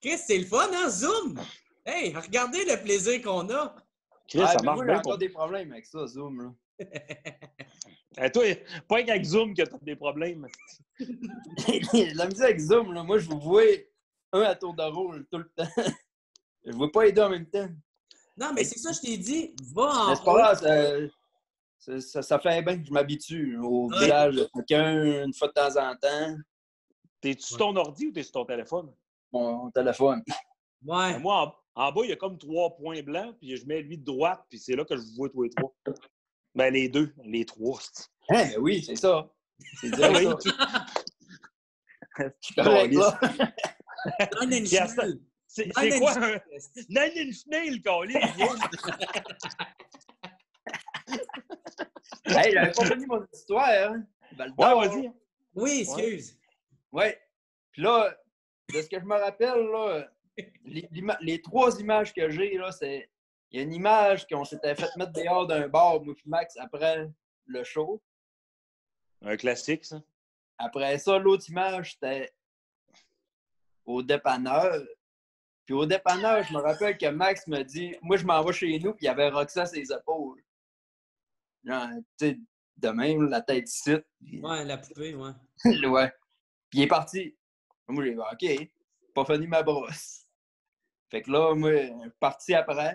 Chris, c'est le fun, hein? Zoom! Hey, regardez le plaisir qu'on a. Chris, ça marche moi, bien. j'ai encore des problèmes avec ça, Zoom. Là. Toi, pas qu'avec Zoom que t'as des problèmes. La musique avec Zoom, là, moi, je vous vois un à tour de rôle tout le temps. Je ne vois pas les deux en même temps. Non, mais c'est ça, je t'ai dit. Va en. Mais c'est pas grave, ça fait bien que je m'habitue au village de quelqu'un une fois de temps en temps. T'es-tu sur ton ordi ou t'es sur ton téléphone? Mon téléphone. Ouais. Moi, en bas, il y a comme 3 points blancs, puis je mets lui de droite, puis c'est là que je vous vois tous les 3. Ben, les 2, les 3. Hein, oui, c'est ça. C'est dire Oui. ça. Je suis correct, là. C'est quoi un... Nine Inch Nails, câlisse, Guillaume? Hey, j'avais pas fini mon histoire, hein? Ouais, vas-y. Oui, excuse. Ouais. Puis là, de ce que je me rappelle, là, les 3 images que j'ai, là, c'est... Il y a une image qu'on s'était fait mettre dehors d'un bar, moi et Max, après le show. Un classique, ça. Après ça, l'autre image, c'était au dépanneur. Puis au dépanneur, je me rappelle que Max me dit « Moi, je m'en vais chez nous », puis il y avait Roxane à ses épaules. Genre, tu sais, de même, la tête ici. Ouais, la poupée, ouais. Ouais. Puis il est parti. Moi, j'ai dit « OK, pas fini ma brosse ». Fait que là, moi, je suis parti après,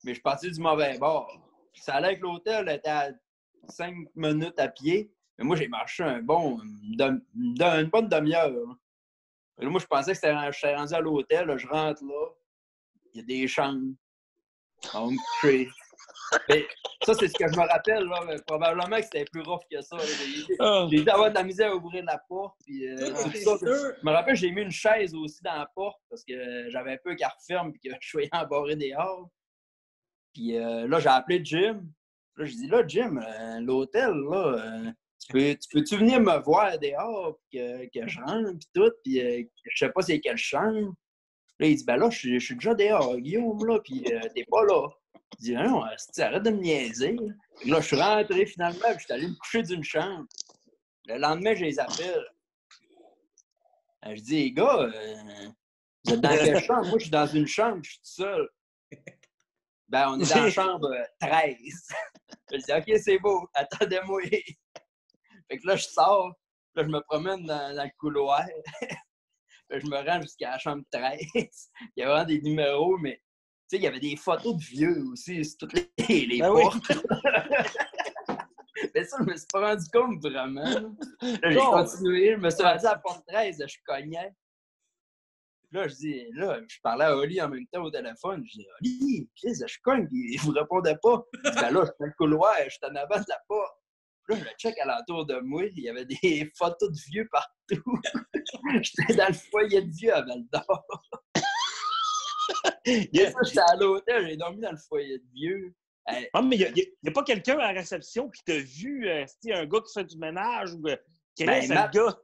mais je suis parti du mauvais bord. Puis ça allait que l'hôtel était à 5 minutes à pied, mais moi, j'ai marché une bonne demi-heure. Là, moi, je pensais que j'étais rendu à l'hôtel, là, je rentre là, il y a des chambres, on va me coucher. Mais ça, c'est ce que je me rappelle, là, mais probablement que c'était plus rough que ça. J'ai dû avoir de la misère à ouvrir la porte. Puis, tout ça. Je me rappelle, j'ai mis une chaise aussi dans la porte parce que j'avais peur qu'elle referme et que je sois embarré dehors. Puis là, j'ai appelé Jim. Là, je dis, là, Jim, l'hôtel, là, tu peux-tu venir me voir dehors que je rentre puis tout, puis je sais pas c'est quelle chambre. Là, il dit, ben là, je suis déjà dehors, Guillaume, là, puis t'es pas là. Je dis, non, arrête de me niaiser. Là, je suis rentré finalement, puis je suis allé me coucher d'une chambre. Le lendemain, je les appelle. Je dis, les gars, Vous êtes dans quelle chambre? Moi, je suis dans une chambre, je suis tout seul. Ben, on est dans la chambre 13. Je dis, OK, c'est beau, attendez-moi. Fait que là, je sors, là, je me promène dans le couloir. Là, je me rends jusqu'à la chambre 13. Il y a vraiment des numéros, mais tu sais, il y avait des photos de vieux aussi sur toutes les portes. Oui. Mais ça, je me suis pas rendu compte vraiment. Là, j'ai continué, je me suis rendu à la porte 13, je cognais. Là, je parlais à Oli en même temps au téléphone. Je dis, Oli, Chris, je cogne, il vous répondait pas. Je dis, ben là, je suis dans le couloir, je suis en avant de la porte. Là, je me check alentour de moi, il y avait des photos de vieux partout. J'étais dans le foyer de vieux à Val-d'Or. J'étais à l'hôtel, j'ai dormi dans le foyer de vieux. Ah, mais il n'y a pas quelqu'un à la réception qui t'a vu, un gars qui fait du ménage ou qui est le gars?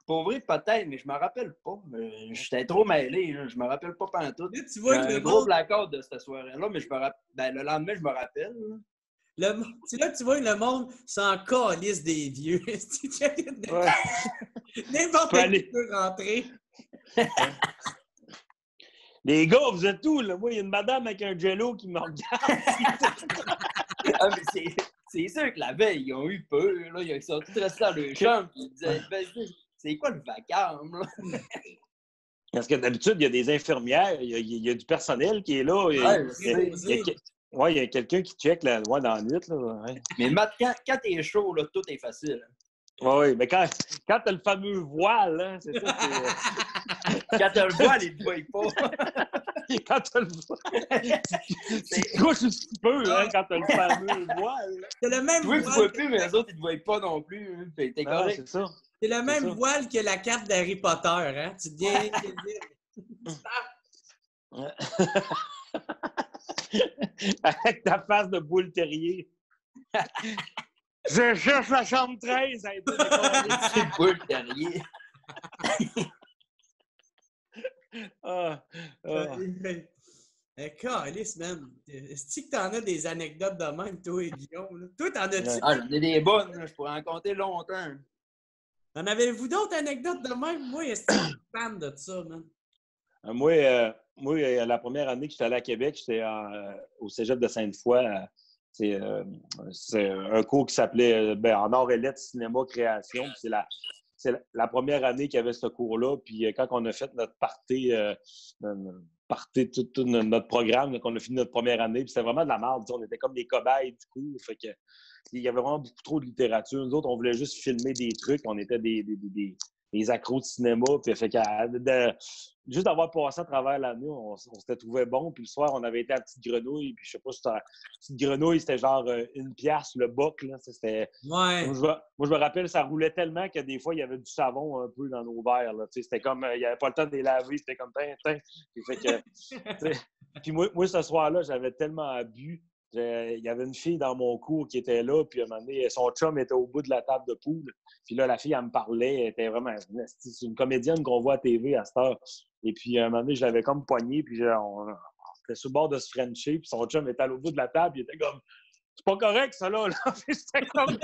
Pour vrai, peut-être, mais je me rappelle pas. J'étais trop mêlé, là. Je me rappelle pas pantoute. Tu vois que un gros blackout de cette soirée-là, mais je me rappelle. Le lendemain, je me rappelle. C'est là que tu vois que le monde s'en calisse des vieux. N'importe qui peut rentrer. Les gars, vous êtes où, là? Moi, il y a une madame avec un jello qui me regarde. Ah, mais c'est sûr que la veille, ils ont eu peur. Là. Ils sont tous restés dans leur chambre et ils disaient, c'est quoi le vacarme, là? Parce que d'habitude, il y a des infirmières, il y a du personnel qui est là. Il y a quelqu'un qui check dans la nuit. Là, ouais. Mais Matt, quand t'es chaud, là, tout est facile. Oui, mais quand t'as le fameux voile, hein, c'est ça. Quand t'as le voile, il te voit pas. Quand t'as le voile, tu te couches un petit peu hein, quand t'as le fameux voile. C'est le même voile. Tu vois plus, mais les autres, ils te voient pas non plus. Hein. T'es correct. C'est ça. C'est le même voile que la carte d'Harry Potter. Hein? Tu deviens... Avec ta face de boule terrier. Je cherche la chambre 13. Ça a été c'est boule terrier. Calice, man. Est-ce que t'en as des anecdotes de même, toi et Guillaume? Là? Toi, t'en as-tu? Ah, j'en ai des bonnes. Là. Je pourrais en compter longtemps. En avez-vous d'autres anecdotes de même? Moi, est-ce que je suis fan de ça, man? Moi, la première année que j'étais allé à Québec, j'étais au cégep de Sainte-Foy. C'est un cours qui s'appelait en arts et lettres, cinéma, création. C'est la première année qu'il y avait ce cours-là. Puis quand on a fait notre party, tout notre programme, qu'on a fini notre première année, puis c'était vraiment de la merde. On était comme des cobayes du cours. Fait que il y avait vraiment beaucoup trop de littérature. Nous autres, on voulait juste filmer des trucs. On était des accros de cinéma. Puis fait que juste d'avoir passé à travers l'année, on s'était trouvé bon. Puis le soir, on avait été à Petite Grenouille. Puis je sais pas si c'était Petite Grenouille, c'était genre 1 piastre le boc. Là. C'était... Ouais. Moi, je me rappelle, ça roulait tellement que des fois, il y avait du savon un peu dans nos verres. Là. C'était comme, il n'y avait pas le temps de les laver. C'était comme, Puis, fait que, puis moi, ce soir-là, j'avais tellement bu. Il y avait une fille dans mon cours qui était là, puis à un moment donné, son chum était au bout de la table de poule. Puis là, la fille, elle me parlait, elle était vraiment... C'est une comédienne qu'on voit à TV à cette heure. Et puis à un moment donné, je l'avais comme poignée, puis on était sur le bord de se frencher, puis son chum était au bout de la table, puis il était comme... C'est pas correct, ça, là! Puis c'était comme...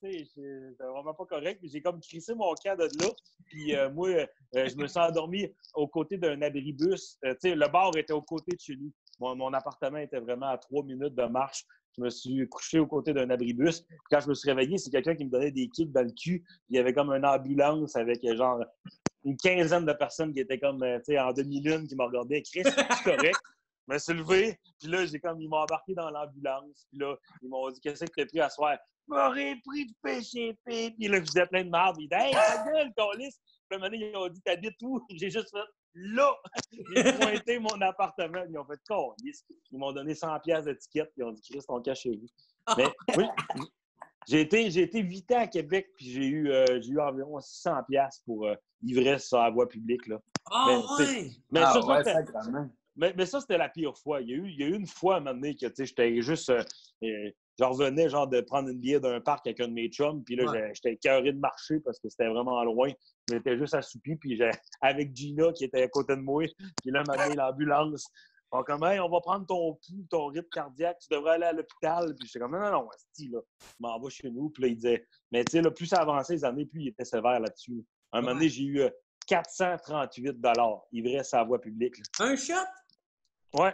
C'était vraiment pas correct. Puis j'ai comme crissé mon camp de là. Puis moi, je me suis endormi aux côtés d'un abribus. Le bar était aux côtés de chez nous. Mon appartement était vraiment à 3 minutes de marche. Je me suis couché aux côtés d'un abribus. Puis quand je me suis réveillé, c'est quelqu'un qui me donnait des kicks dans le cul. Il y avait comme une ambulance avec genre une quinzaine de personnes qui étaient comme en demi-lune qui me regardaient. Chris, c'est correct. Je me suis levé. Puis là, ils m'ont embarqué dans l'ambulance. Puis là, ils m'ont dit, qu'est-ce que t'as pris à soir? M'aurais pris du PCP. Puis là, je disais plein de marde. Ils disaient, hey, ta gueule, câlisse. Puis à un moment donné, ils ont dit, t'habites où? J'ai juste fait, là. J'ai pointé mon appartement. Ils ont fait, câlisse. Ils m'ont donné 100$ d'étiquette. Ils ont dit, Chris, ton cachez-vous. Mais oui, j'ai été 8 ans à Québec. Puis j'ai eu environ 600$ pour l'ivresse sur la voie publique. Là. Mais ça, c'était la pire fois. Il y a eu une fois, à un moment donné, que j'étais juste... je revenais genre de prendre une bière d'un parc avec un de mes chums, puis là, j'étais écœuré de marcher parce que c'était vraiment loin. J'étais juste assoupi, puis avec Gina qui était à côté de moi, puis là, m'a mis l'ambulance. On comme, hey, on va prendre ton pouls, ton rythme cardiaque, tu devrais aller à l'hôpital. Puis j'étais comme, non, asti, là, je m'en vais chez nous. Puis là, il disait, mais tu sais, plus ça avançait les années, plus il était sévère là-dessus. À un moment donné, j'ai eu 438 ivraie sur la voie publique. Là. Un shot? Ouais.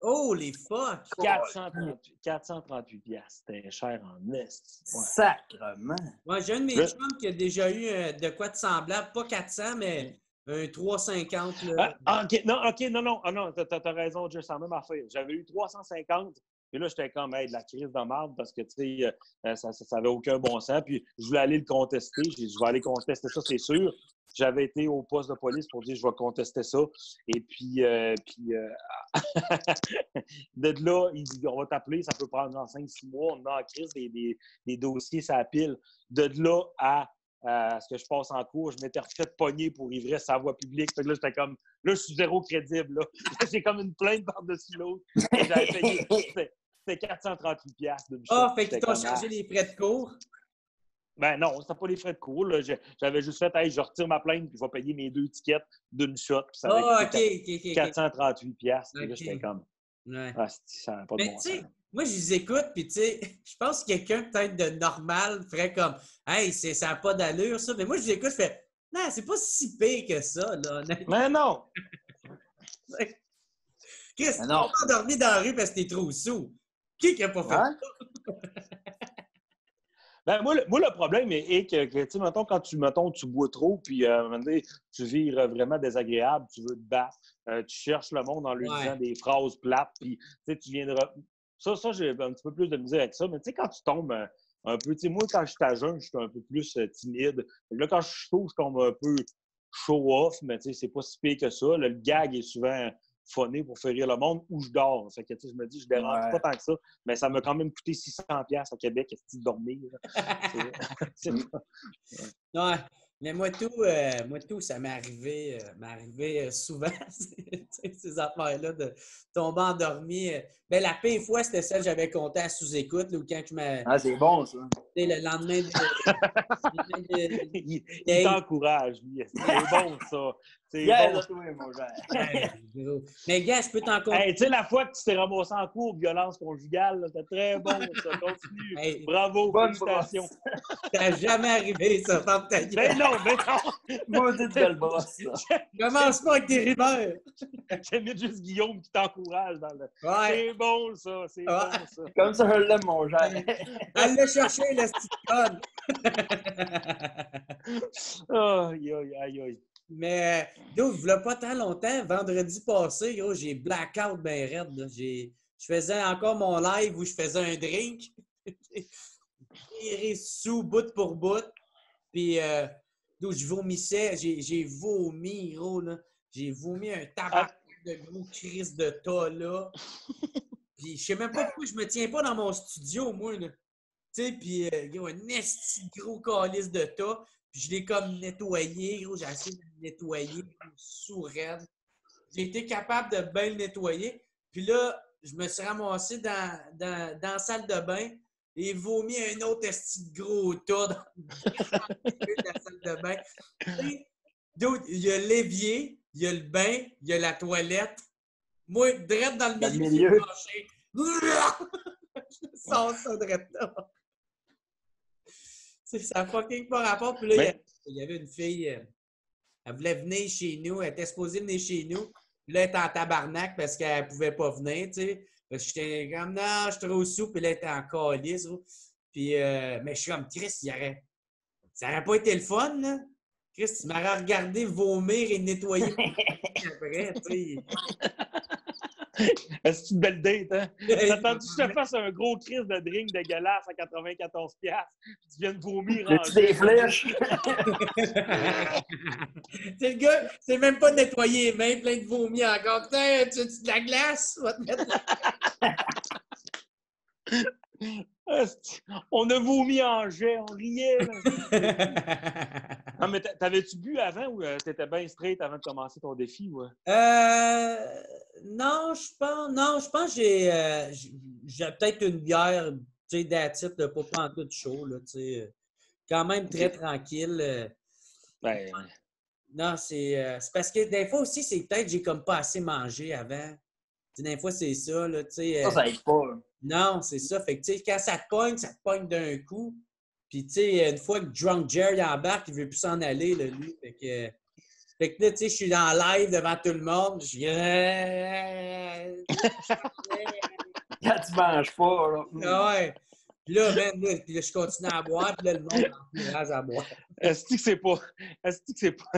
Oh, les fuck! 438 piastres. C'était cher en est. Ouais. Sacrement. Ouais, j'ai un de mes chums qui a déjà eu de quoi de semblable. Pas 400, mais un 350. Là. OK, non, t'as raison, Jess, c'est la même affaire. J'avais eu 350, et là, j'étais comme, de la crise de marde parce que, tu sais, ça n'avait aucun bon sens. Puis, je voulais aller le contester. J'ai dit, je vais aller contester ça, c'est sûr. J'avais été au poste de police pour dire, je vais contester ça. Et puis de là, il dit, on va t'appeler, ça peut prendre en 5-6 mois. On a en crise des dossiers, ça pile. De là à ce que je passe en cours, je m'étais refait pogner pour ivrer sa voie publique. Fait que là, j'étais comme, là, je suis zéro crédible. Là. J'ai comme une plainte par-dessus l'autre. J'avais payé, c'était 438 piastres d'une Ah, fait qu'ils t'ont chargé les frais de cours? Ben non, c'était pas les frais de cours. Là. J'avais juste fait, je retire ma plainte, puis je vais payer mes 2 tickets d'une shot. Puis ça avait coûté 438 piastres. Et là, j'étais comme, ça n'a pas de bon sens. Moi, je les écoute, puis tu sais, je pense que quelqu'un peut-être de normal ferait comme « Hey, ça n'a pas d'allure, ça. » Mais moi, je les écoute, je fais « Non, c'est pas si pire que ça, là. » Mais non! Chris, tu n'as pas endormi dans la rue parce que t'es trop sous. Qui n'a pas fait ça? Ben, moi, le problème est que tu sais, mettons, quand tu bois trop, puis à un moment donné, tu vires vraiment désagréable, tu veux te battre, tu cherches le monde en lui disant des phrases plates, puis tu viendras... Ça, j'ai un petit peu plus de misère avec ça, mais tu sais, quand tu tombes un peu... Tu sais, moi, quand je suis à jeun, je suis un peu plus timide. Là, quand je suis chaud, je tombe un peu show-off, mais tu sais, c'est pas si pire que ça. Là, le gag est souvent funné pour faire rire le monde où je dors. Fait que, tu sais, je me dis, je dérange pas tant que ça, mais ça m'a quand même coûté 600$ à Québec, est-ce de dormir? Ouais. Mais moi, tout, ça m'est arrivé souvent, ces affaires-là, de tomber endormi. Ben, la pire fois, c'était celle que j'avais comptée à sous-écoute, ou quand je m'ai... Ah, c'est bon, ça. Le lendemain Il t'encourage, lui. C'est bon, ça. C'est bon. Toi, mon gars. Mais gars, je peux t'en compter. Hey, tu sais, la fois que tu t'es ramassé en cours, violence conjugale, c'était très bon, ça. Continue. Hey, bravo, félicitations. Ça n'a jamais arrivé, ça, ferme ta gueule. Ben non. Maudite belle brosse, ça. Commence pas avec tes rumeurs. J'aime juste Guillaume qui t'encourage dans le... Ouais. C'est bon, ça. C'est bon, ça. Comme ça, je l'aime, mon gars. Elle l'a cherché, le petit conne. Aïe. Mais, gros, il ne pas tant longtemps, vendredi passé, gros, j'ai blackout ben raide. Là. Je faisais encore mon live où je faisais un drink. J'ai sous bout pour bout. Puis, je vomissais. J'ai vomi, gros, là. J'ai vomi un tabac de gros crise de tas, là. Puis, je sais même pas pourquoi je me tiens pas dans mon studio, moi, là. Tu sais, puis, gros, un esti gros calice de tas. Puis je l'ai comme nettoyé, gros. J'ai essayé de le nettoyer, sous raide. J'ai été capable de bien le nettoyer. Puis là, je me suis ramassé dans la salle de bain et vomi un autre esti de gros tas dans la salle de bain. D'autres, il y a l'évier, il y a le bain, il y a la toilette. Moi, direct dans le milieu. Je sens ça direct là. Ça n'a fucking pas rapport. Puis là, il y avait une fille, elle voulait venir chez nous, elle était supposée venir chez nous. Puis là, elle était en tabarnak parce qu'elle ne pouvait pas venir, tu sais. J'étais comme, non, je suis trop sous. Puis là, elle était en calice. Puis, mais je suis comme, Chris, ça n'aurait pas été le fun, là. Chris, tu m'aurais regardé vomir et nettoyer après, tu sais. C'est une belle date, hein? T'attends-tu que je te fasse un gros crise de drink dégueulasse à 94$, puis tu viens de vomir en... des flèches? C'est le gars, c'est même pas nettoyer les mains, plein de vomi encore. Putain, tu veux de la glace? Va te mettre On a vomi en jet, on riait. Non, mais t'avais-tu bu avant ou t'étais bien straight avant de commencer ton défi? Ouais? Non, je pense que j'ai peut-être une bière, tu sais, d'attitude, pas prendre tout chaud, là, tu sais. Quand même très tranquille. Non, c'est parce que des fois aussi, c'est peut-être que j'ai comme pas assez mangé avant. T'sais, des fois, c'est ça, là, tu sais. Ça aide pas. Non, c'est ça. Fait que, tu sais, quand ça te pogne d'un coup. Puis, tu sais, une fois que Drunk Jerry embarque, il veut plus s'en aller, là, lui. Fait que Fait que là, tu sais, je suis en live devant tout le monde. Je viens. Quand tu manges pas, là. Ah ouais. Puis là, man, là, je continue à boire, puis là, le monde m'encourage à boire. Est-ce que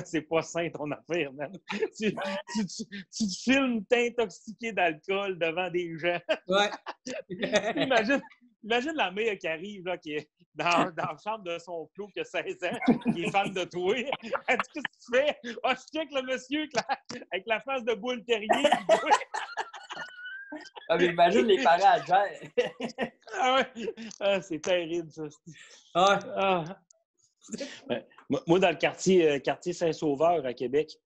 c'est pas sain ton affaire, man? Tu te filmes t'intoxiquer d'alcool devant des gens. Ouais. Imagine la mère qui arrive, là, qui est dans la chambre de son flot qui a 16 ans, qui est fan de toi. Elle dit, qu'est-ce que tu fais? Ah, je check le monsieur avec la face de boule terrier. Ah, mais imagine les parents à Jer. Ah ouais. Ah, c'est terrible, ça. Ah. Ah. Moi, dans le quartier Saint-Sauveur à Québec,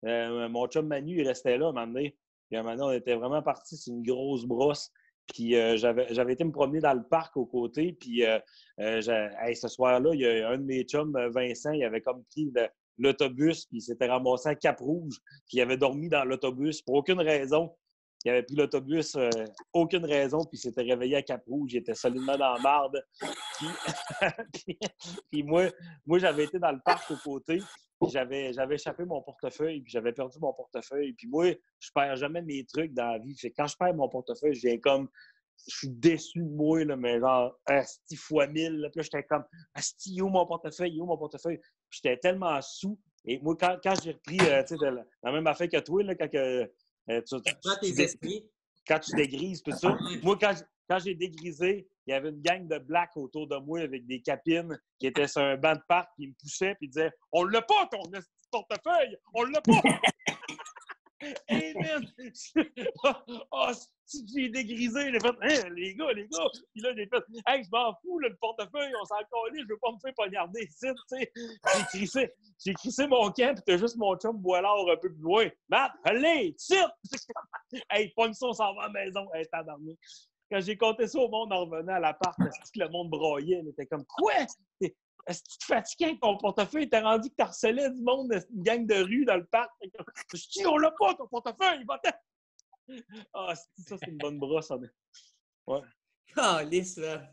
mon chum Manu, il restait là un moment donné. Puis un moment donné, on était vraiment partis sur une grosse brosse. Puis j'avais été me promener dans le parc aux côtés. Puis ce soir-là, il y a un de mes chums, Vincent, il avait comme pris l'autobus, puis il s'était ramassé à Cap-Rouge. Puis il avait dormi dans l'autobus pour aucune raison. Il avait pris l'autobus, aucune raison, puis il s'était réveillé à Cap-Rouge. Il était solidement dans la marde. Puis moi, j'avais été dans le parc aux côtés. Puis j'avais échappé mon portefeuille, puis j'avais perdu mon portefeuille. Puis moi, je perds jamais mes trucs dans la vie. Fait que quand je perds mon portefeuille, je suis déçu de moi, là, mais genre, asti fois 1000. Là. Puis là, j'étais comme, asti, où mon portefeuille? Où mon portefeuille? Puis j'étais tellement sous. Et moi, quand j'ai repris, tu sais, la même affaire que toi, là, quand tu dégrises, tout ça. Moi, quand j'ai dégrisé, il y avait une gang de blacks autour de moi avec des capines qui étaient sur un banc de parc qui me poussaient et disaient « On l'a pas, ton portefeuille! On l'a pas! » Et si j'ai dégrisé, j'ai fait hey, les gars! Puis là, j'ai fait hey, je m'en fous, là, le portefeuille, on s'en calait, je veux pas me faire poignarder ici, tu sais. J'ai crissé mon camp, puis t'as juste mon chum Boilard un peu plus loin. Matt, allez, tire! Hey, pogne ça, on s'en va à la maison. Hey, tabarnak. Quand j'ai compté ça au monde en revenant à l'appart, que le monde broyait, il était comme quoi? Est-ce que tu te fatiguais avec ton portefeuille? T'as rendu que t'harcelais du monde, une gang de rue dans le parc. Je dis, on l'a pas, ton portefeuille, va-t'en! Ah, ça, c'est une bonne brosse. Ouais. Calisse, là.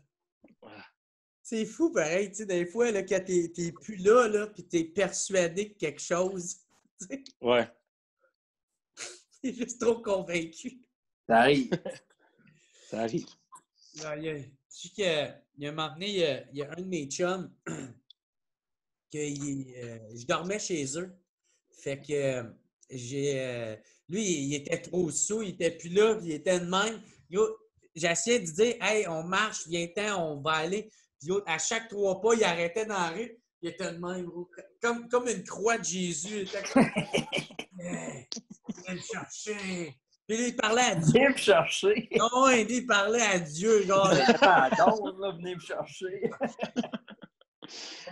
C'est fou, pareil, tu sais, des fois, là, quand t'es plus là, puis t'es persuadé de quelque chose. T'sais. Ouais. T'es juste trop convaincu. Ça arrive. Ça arrive. Il y a un moment donné, il y a un de mes chums que je dormais chez eux. Fait que lui, il était trop sous, il était plus là, puis il était de même. J'essayais de dire, hey, on marche, viens-t'en, on va aller. Puis à chaque 3 pas, il arrêtait dans la rue, il était de même, comme une croix de Jésus. Il était comme, hey, viens me chercher. Puis il parlait à Dieu. Viens me chercher. Non, il parlait à Dieu, genre. Pardon, là, venez me chercher.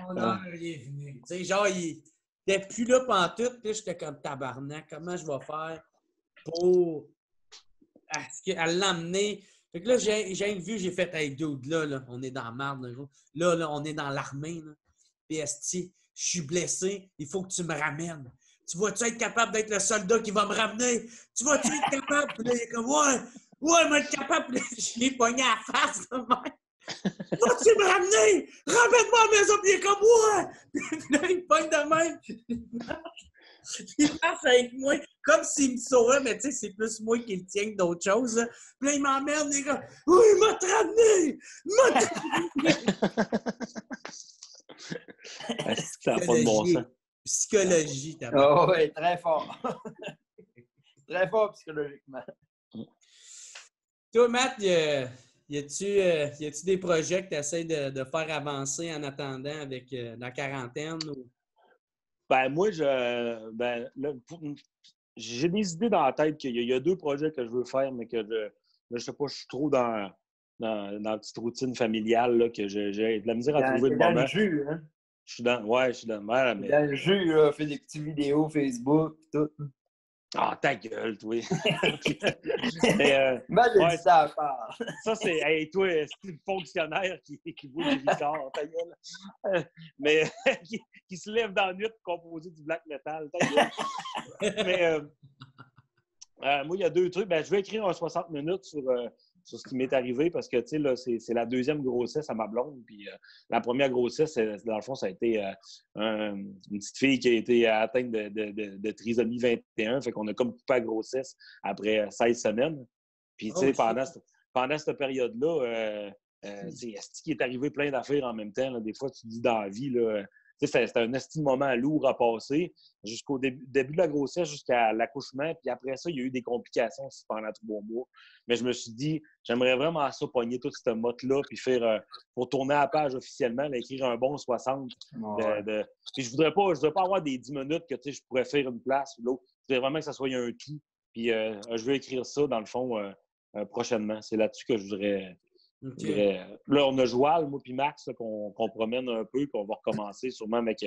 Mon heure, il est venu. Tu sais, genre, il n'était plus là pantoute, puis j'étais comme tabarnak. Comment je vais faire pour l'emmener? Fait que là, j'ai vu, j'ai fait, hey, dude, là, on est dans la merde, là, on est dans l'armée, là. Puis, esti, je suis blessé, il faut que tu me ramènes. Tu vas-tu être capable d'être le soldat qui va me ramener? Tu vas-tu être capable? Puis là, il est comme, ouais, mais être capable. Puis là, je l'ai pogné à la face, de même. Vas-tu me ramener? Ramène-moi à la maison, puis il est comme, ouais! Puis là, il me pogne de même. Il marche avec moi, comme s'il me sauvait, mais tu sais, c'est plus moi qui le tiens que d'autres choses. Là. Puis là, il m'emmerde, les gars. Oui, il m'a te ramené! Ça n'a pas de bon sens. Psychologie, t'as Oh, oui, très fort. Très fort psychologiquement. Toi, Matt, y a-tu des projets que tu essaies de faire avancer en attendant avec la quarantaine? Ou... Ben, moi, j'ai des idées dans la tête qu'il y a 2 projets que je veux faire, mais que je sais pas, je suis trop dans la petite routine familiale, là, que j'ai de la misère à trouver le moment. Dans le jus, hein? Je suis dans mais... Dans le jus, là, fait des petites vidéos Facebook et tout. Ah, ta gueule, toi! Mal ça à part. Ça, c'est... Hey, toi, c'est le fonctionnaire qui boit du Ricard, ta gueule. Mais qui se lève dans la nuit pour composer du black metal, ta gueule. Mais moi, il y a 2 trucs. Ben, je vais écrire un 60 minutes sur sur ce qui m'est arrivé parce que, tu sais, là, c'est la deuxième grossesse à ma blonde. Puis la première grossesse, dans le fond, ça a été une petite fille qui a été atteinte de trisomie 21. Fait qu'on a comme coupé la grossesse après 16 semaines. Puis, tu sais, pendant cette période-là, est-ce qu'il est arrivé plein d'affaires en même temps? Là. Des fois, tu te dis dans la vie, là, c'était un esti de moment lourd à passer jusqu'au début de la grossesse, jusqu'à l'accouchement. Puis après ça, il y a eu des complications aussi pendant 3 mois. Mais je me suis dit, j'aimerais vraiment ça pogner toute cette motte-là puis faire, pour tourner à la page officiellement, là, écrire un bon 60. Puis je voudrais pas avoir des 10 minutes que je pourrais faire une place ou l'autre. Je voudrais vraiment que ça soit un tout. Puis je veux écrire ça, dans le fond, prochainement. C'est là-dessus que je voudrais... Okay. Là, on a Joal, moi puis Max, là, qu'on promène un peu, qu'on va recommencer sûrement avec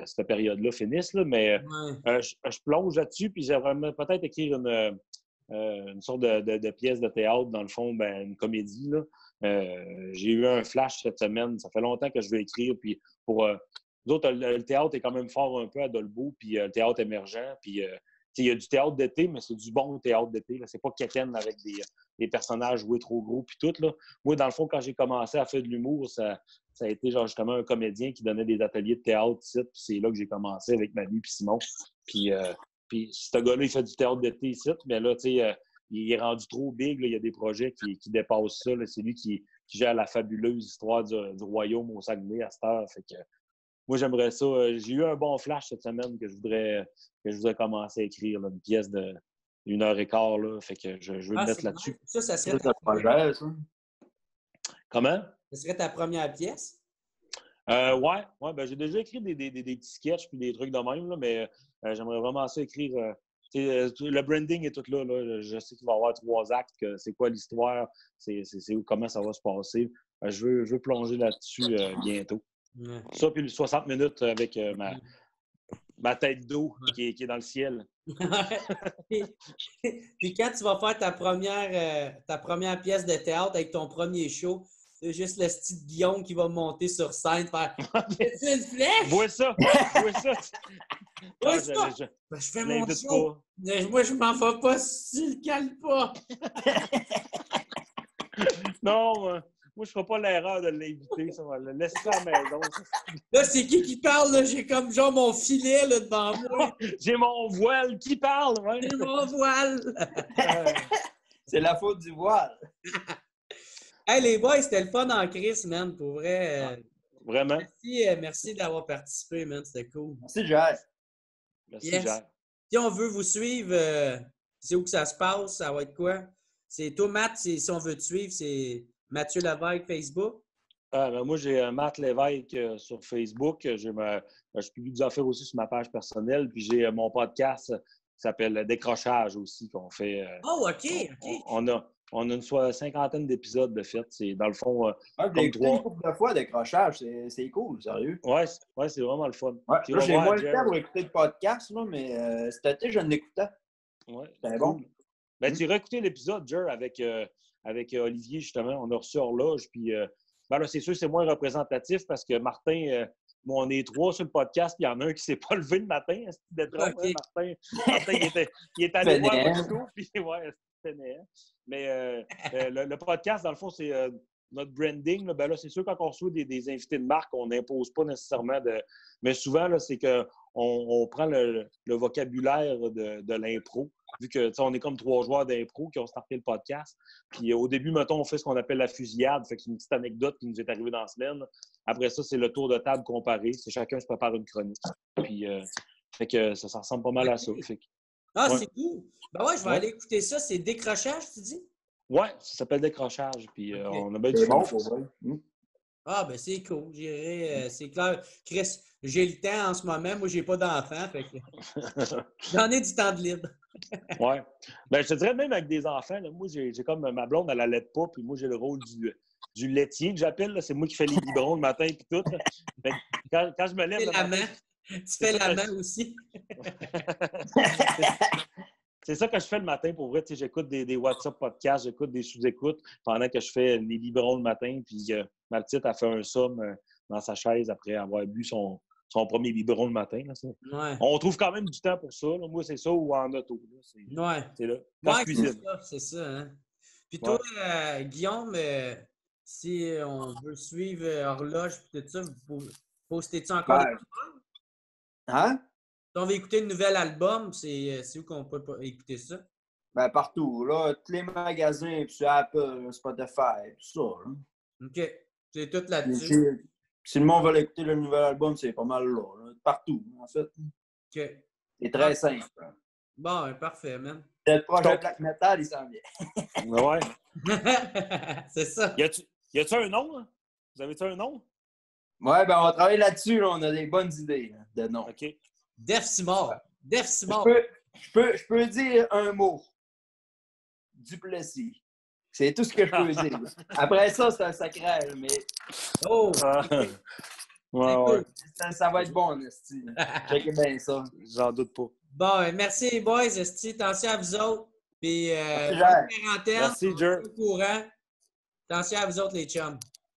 cette période-là finisse. Là, mais je plonge là-dessus, puis j'aimerais peut-être écrire une sorte de pièce de théâtre, dans le fond, une comédie. Là. J'ai eu un flash cette semaine. Ça fait longtemps que je veux écrire. Puis pour nous autres, le théâtre est quand même fort un peu à Dolbeau, puis le théâtre émergent. Puis il y a du théâtre d'été, mais c'est du bon théâtre d'été. C'est pas quétaine avec des personnages joués trop gros puis tout. Là. Moi, dans le fond, quand j'ai commencé à faire de l'humour, ça a été genre justement un comédien qui donnait des ateliers de théâtre ici. Puis c'est là que j'ai commencé avec Manu puis Simon. Puis ce gars-là, il fait du théâtre d'été ici, mais là, tu sais, il est rendu trop big. Là. Il y a des projets qui dépassent ça. Là. C'est lui qui gère la fabuleuse histoire du royaume au Saguenay à cette heure. Fait que moi, j'aimerais ça. J'ai eu un bon flash cette semaine que je voudrais commencer à écrire là, une pièce de 1h15. Là, fait que je veux me mettre là-dessus. Ça serait ta projet, ça. Comment? Ça serait ta première pièce? Ouais, j'ai déjà écrit des petits sketchs puis des trucs de même, là, mais j'aimerais vraiment ça écrire. Le branding est tout là. Je sais qu'il va y avoir 3 actes, que c'est quoi l'histoire, comment ça va se passer. Je veux plonger là-dessus bientôt. Ouais. Ça, puis 60 minutes avec ma tête d'eau qui est dans le ciel. Puis quand tu vas faire ta première pièce de théâtre avec ton premier show, c'est juste le style Guillaume qui va monter sur scène faire « C'est une flèche! » Vois ça! Je fais mon show. Moi, je m'en vais pas si tu le cales pas. Non, moi, je ne ferai pas l'erreur de l'inviter. Laisse-le à la maison. Là, c'est qui parle? Là? J'ai comme genre mon filet là, devant moi. J'ai mon voile. Qui parle? Ouais. J'ai mon voile. C'est la faute du voile. Hey, les boys, c'était le fun en crise, man. Pour vrai. Vraiment. Merci d'avoir participé, man. C'était cool. Merci, Jair. Merci, Jair. Si on veut vous suivre, c'est où que ça se passe? Ça va être quoi? C'est toi, Matt, si on veut te suivre, c'est Mathieu Lévesque, Facebook? Moi, j'ai Matt Lévesque sur Facebook. Je publie des affaires aussi sur ma page personnelle. Puis j'ai mon podcast qui s'appelle Décrochage aussi, qu'on fait. Oh, OK. On a une 50aine d'épisodes de fait. C'est dans le fond. J'ai écouté une couple de fois Décrochage. C'est cool, sérieux. Ouais, c'est vraiment le fun. Ouais, là, j'ai moins le temps pour écouter le podcast, là, mais cet été, je l'écoutais. Ouais, c'est bon. Ben, tu as écouté l'épisode, Jer, avec Olivier, justement. On a reçu Horloge. Puis, là, c'est sûr que c'est moins représentatif parce que Martin, on est 3 sur le podcast, puis il y en a un qui ne s'est pas levé le matin. Okay. Martin, il est allé voir le show, puis ouais, c'était néant. Mais le podcast, dans le fond, c'est notre branding. Là, c'est sûr, quand on reçoit des invités de marque, on n'impose pas nécessairement de. Mais souvent, là, c'est qu'on prend le vocabulaire de l'impro. Vu que on est comme 3 joueurs d'impro qui ont starté le podcast. Puis au début, mettons, on fait ce qu'on appelle la fusillade. Fait que c'est une petite anecdote qui nous est arrivée dans la semaine. Après ça, c'est le tour de table comparé. C'est chacun se prépare une chronique. Puis fait que ça ressemble pas mal à ça. Fait que, c'est cool. Ben ouais, je vais aller écouter ça. C'est Décrochage, tu dis? Ouais, ça s'appelle Décrochage. Puis on a bien du fun. Ah, ben c'est cool. J'irai, c'est clair. Chris, j'ai le temps en ce moment. Moi, j'ai pas d'enfants. Fait que j'en ai du temps de libre. Ouais. Ben, je te dirais même avec des enfants, là, moi, j'ai comme ma blonde, elle n'allait pas, puis moi, j'ai le rôle du laitier que j'appelle. C'est moi qui fais les biberons le matin et tout. Fait que quand je me lève. Tu fais la main. Tu fais la main aussi. C'est ça que je fais le matin pour vrai. J'écoute des WhatsApp podcasts, j'écoute des sous-écoutes pendant que je fais les biberons le matin. Puis ma petite a fait un somme dans sa chaise après avoir bu son premier biberon le matin. Là, ouais. On trouve quand même du temps pour ça. Là. Moi, c'est ça ou en auto. Là. C'est là. Ouais, c'est ça. Hein? Puis toi, Guillaume, si on veut suivre Horloge et tout ça, vous postez-tu encore des albums? Hein? Si on veut écouter le nouvel album, c'est où qu'on peut écouter ça? Ben, partout. Là, tous les magasins, puis sur Apple, Spotify, tout ça. Là. OK. C'est tout là-dessus. Si le monde veut écouter le nouvel album, c'est pas mal là. Partout, en fait. OK. C'est très simple. Bon, parfait, man. Le projet Black Metal, il s'en vient. Ouais. C'est ça. Y a-tu un nom? Hein? Vous avez-tu un nom? Ouais, ben on va travailler là-dessus. Là. On a des bonnes idées là, de nom. OK. Def Simard. Def Simard. Je peux dire un mot. Duplessis. C'est tout ce que je peux dire. Après ça, c'est un sacré, mais Oh! Ouais. ça va être bon, Esti. Checkez bien ça. J'en doute pas. Bon, merci les boys, Esti. Attention à vous autres. Puis, bonne quarantaine. Merci, Jer. Au courant. Attention à vous autres, les chums.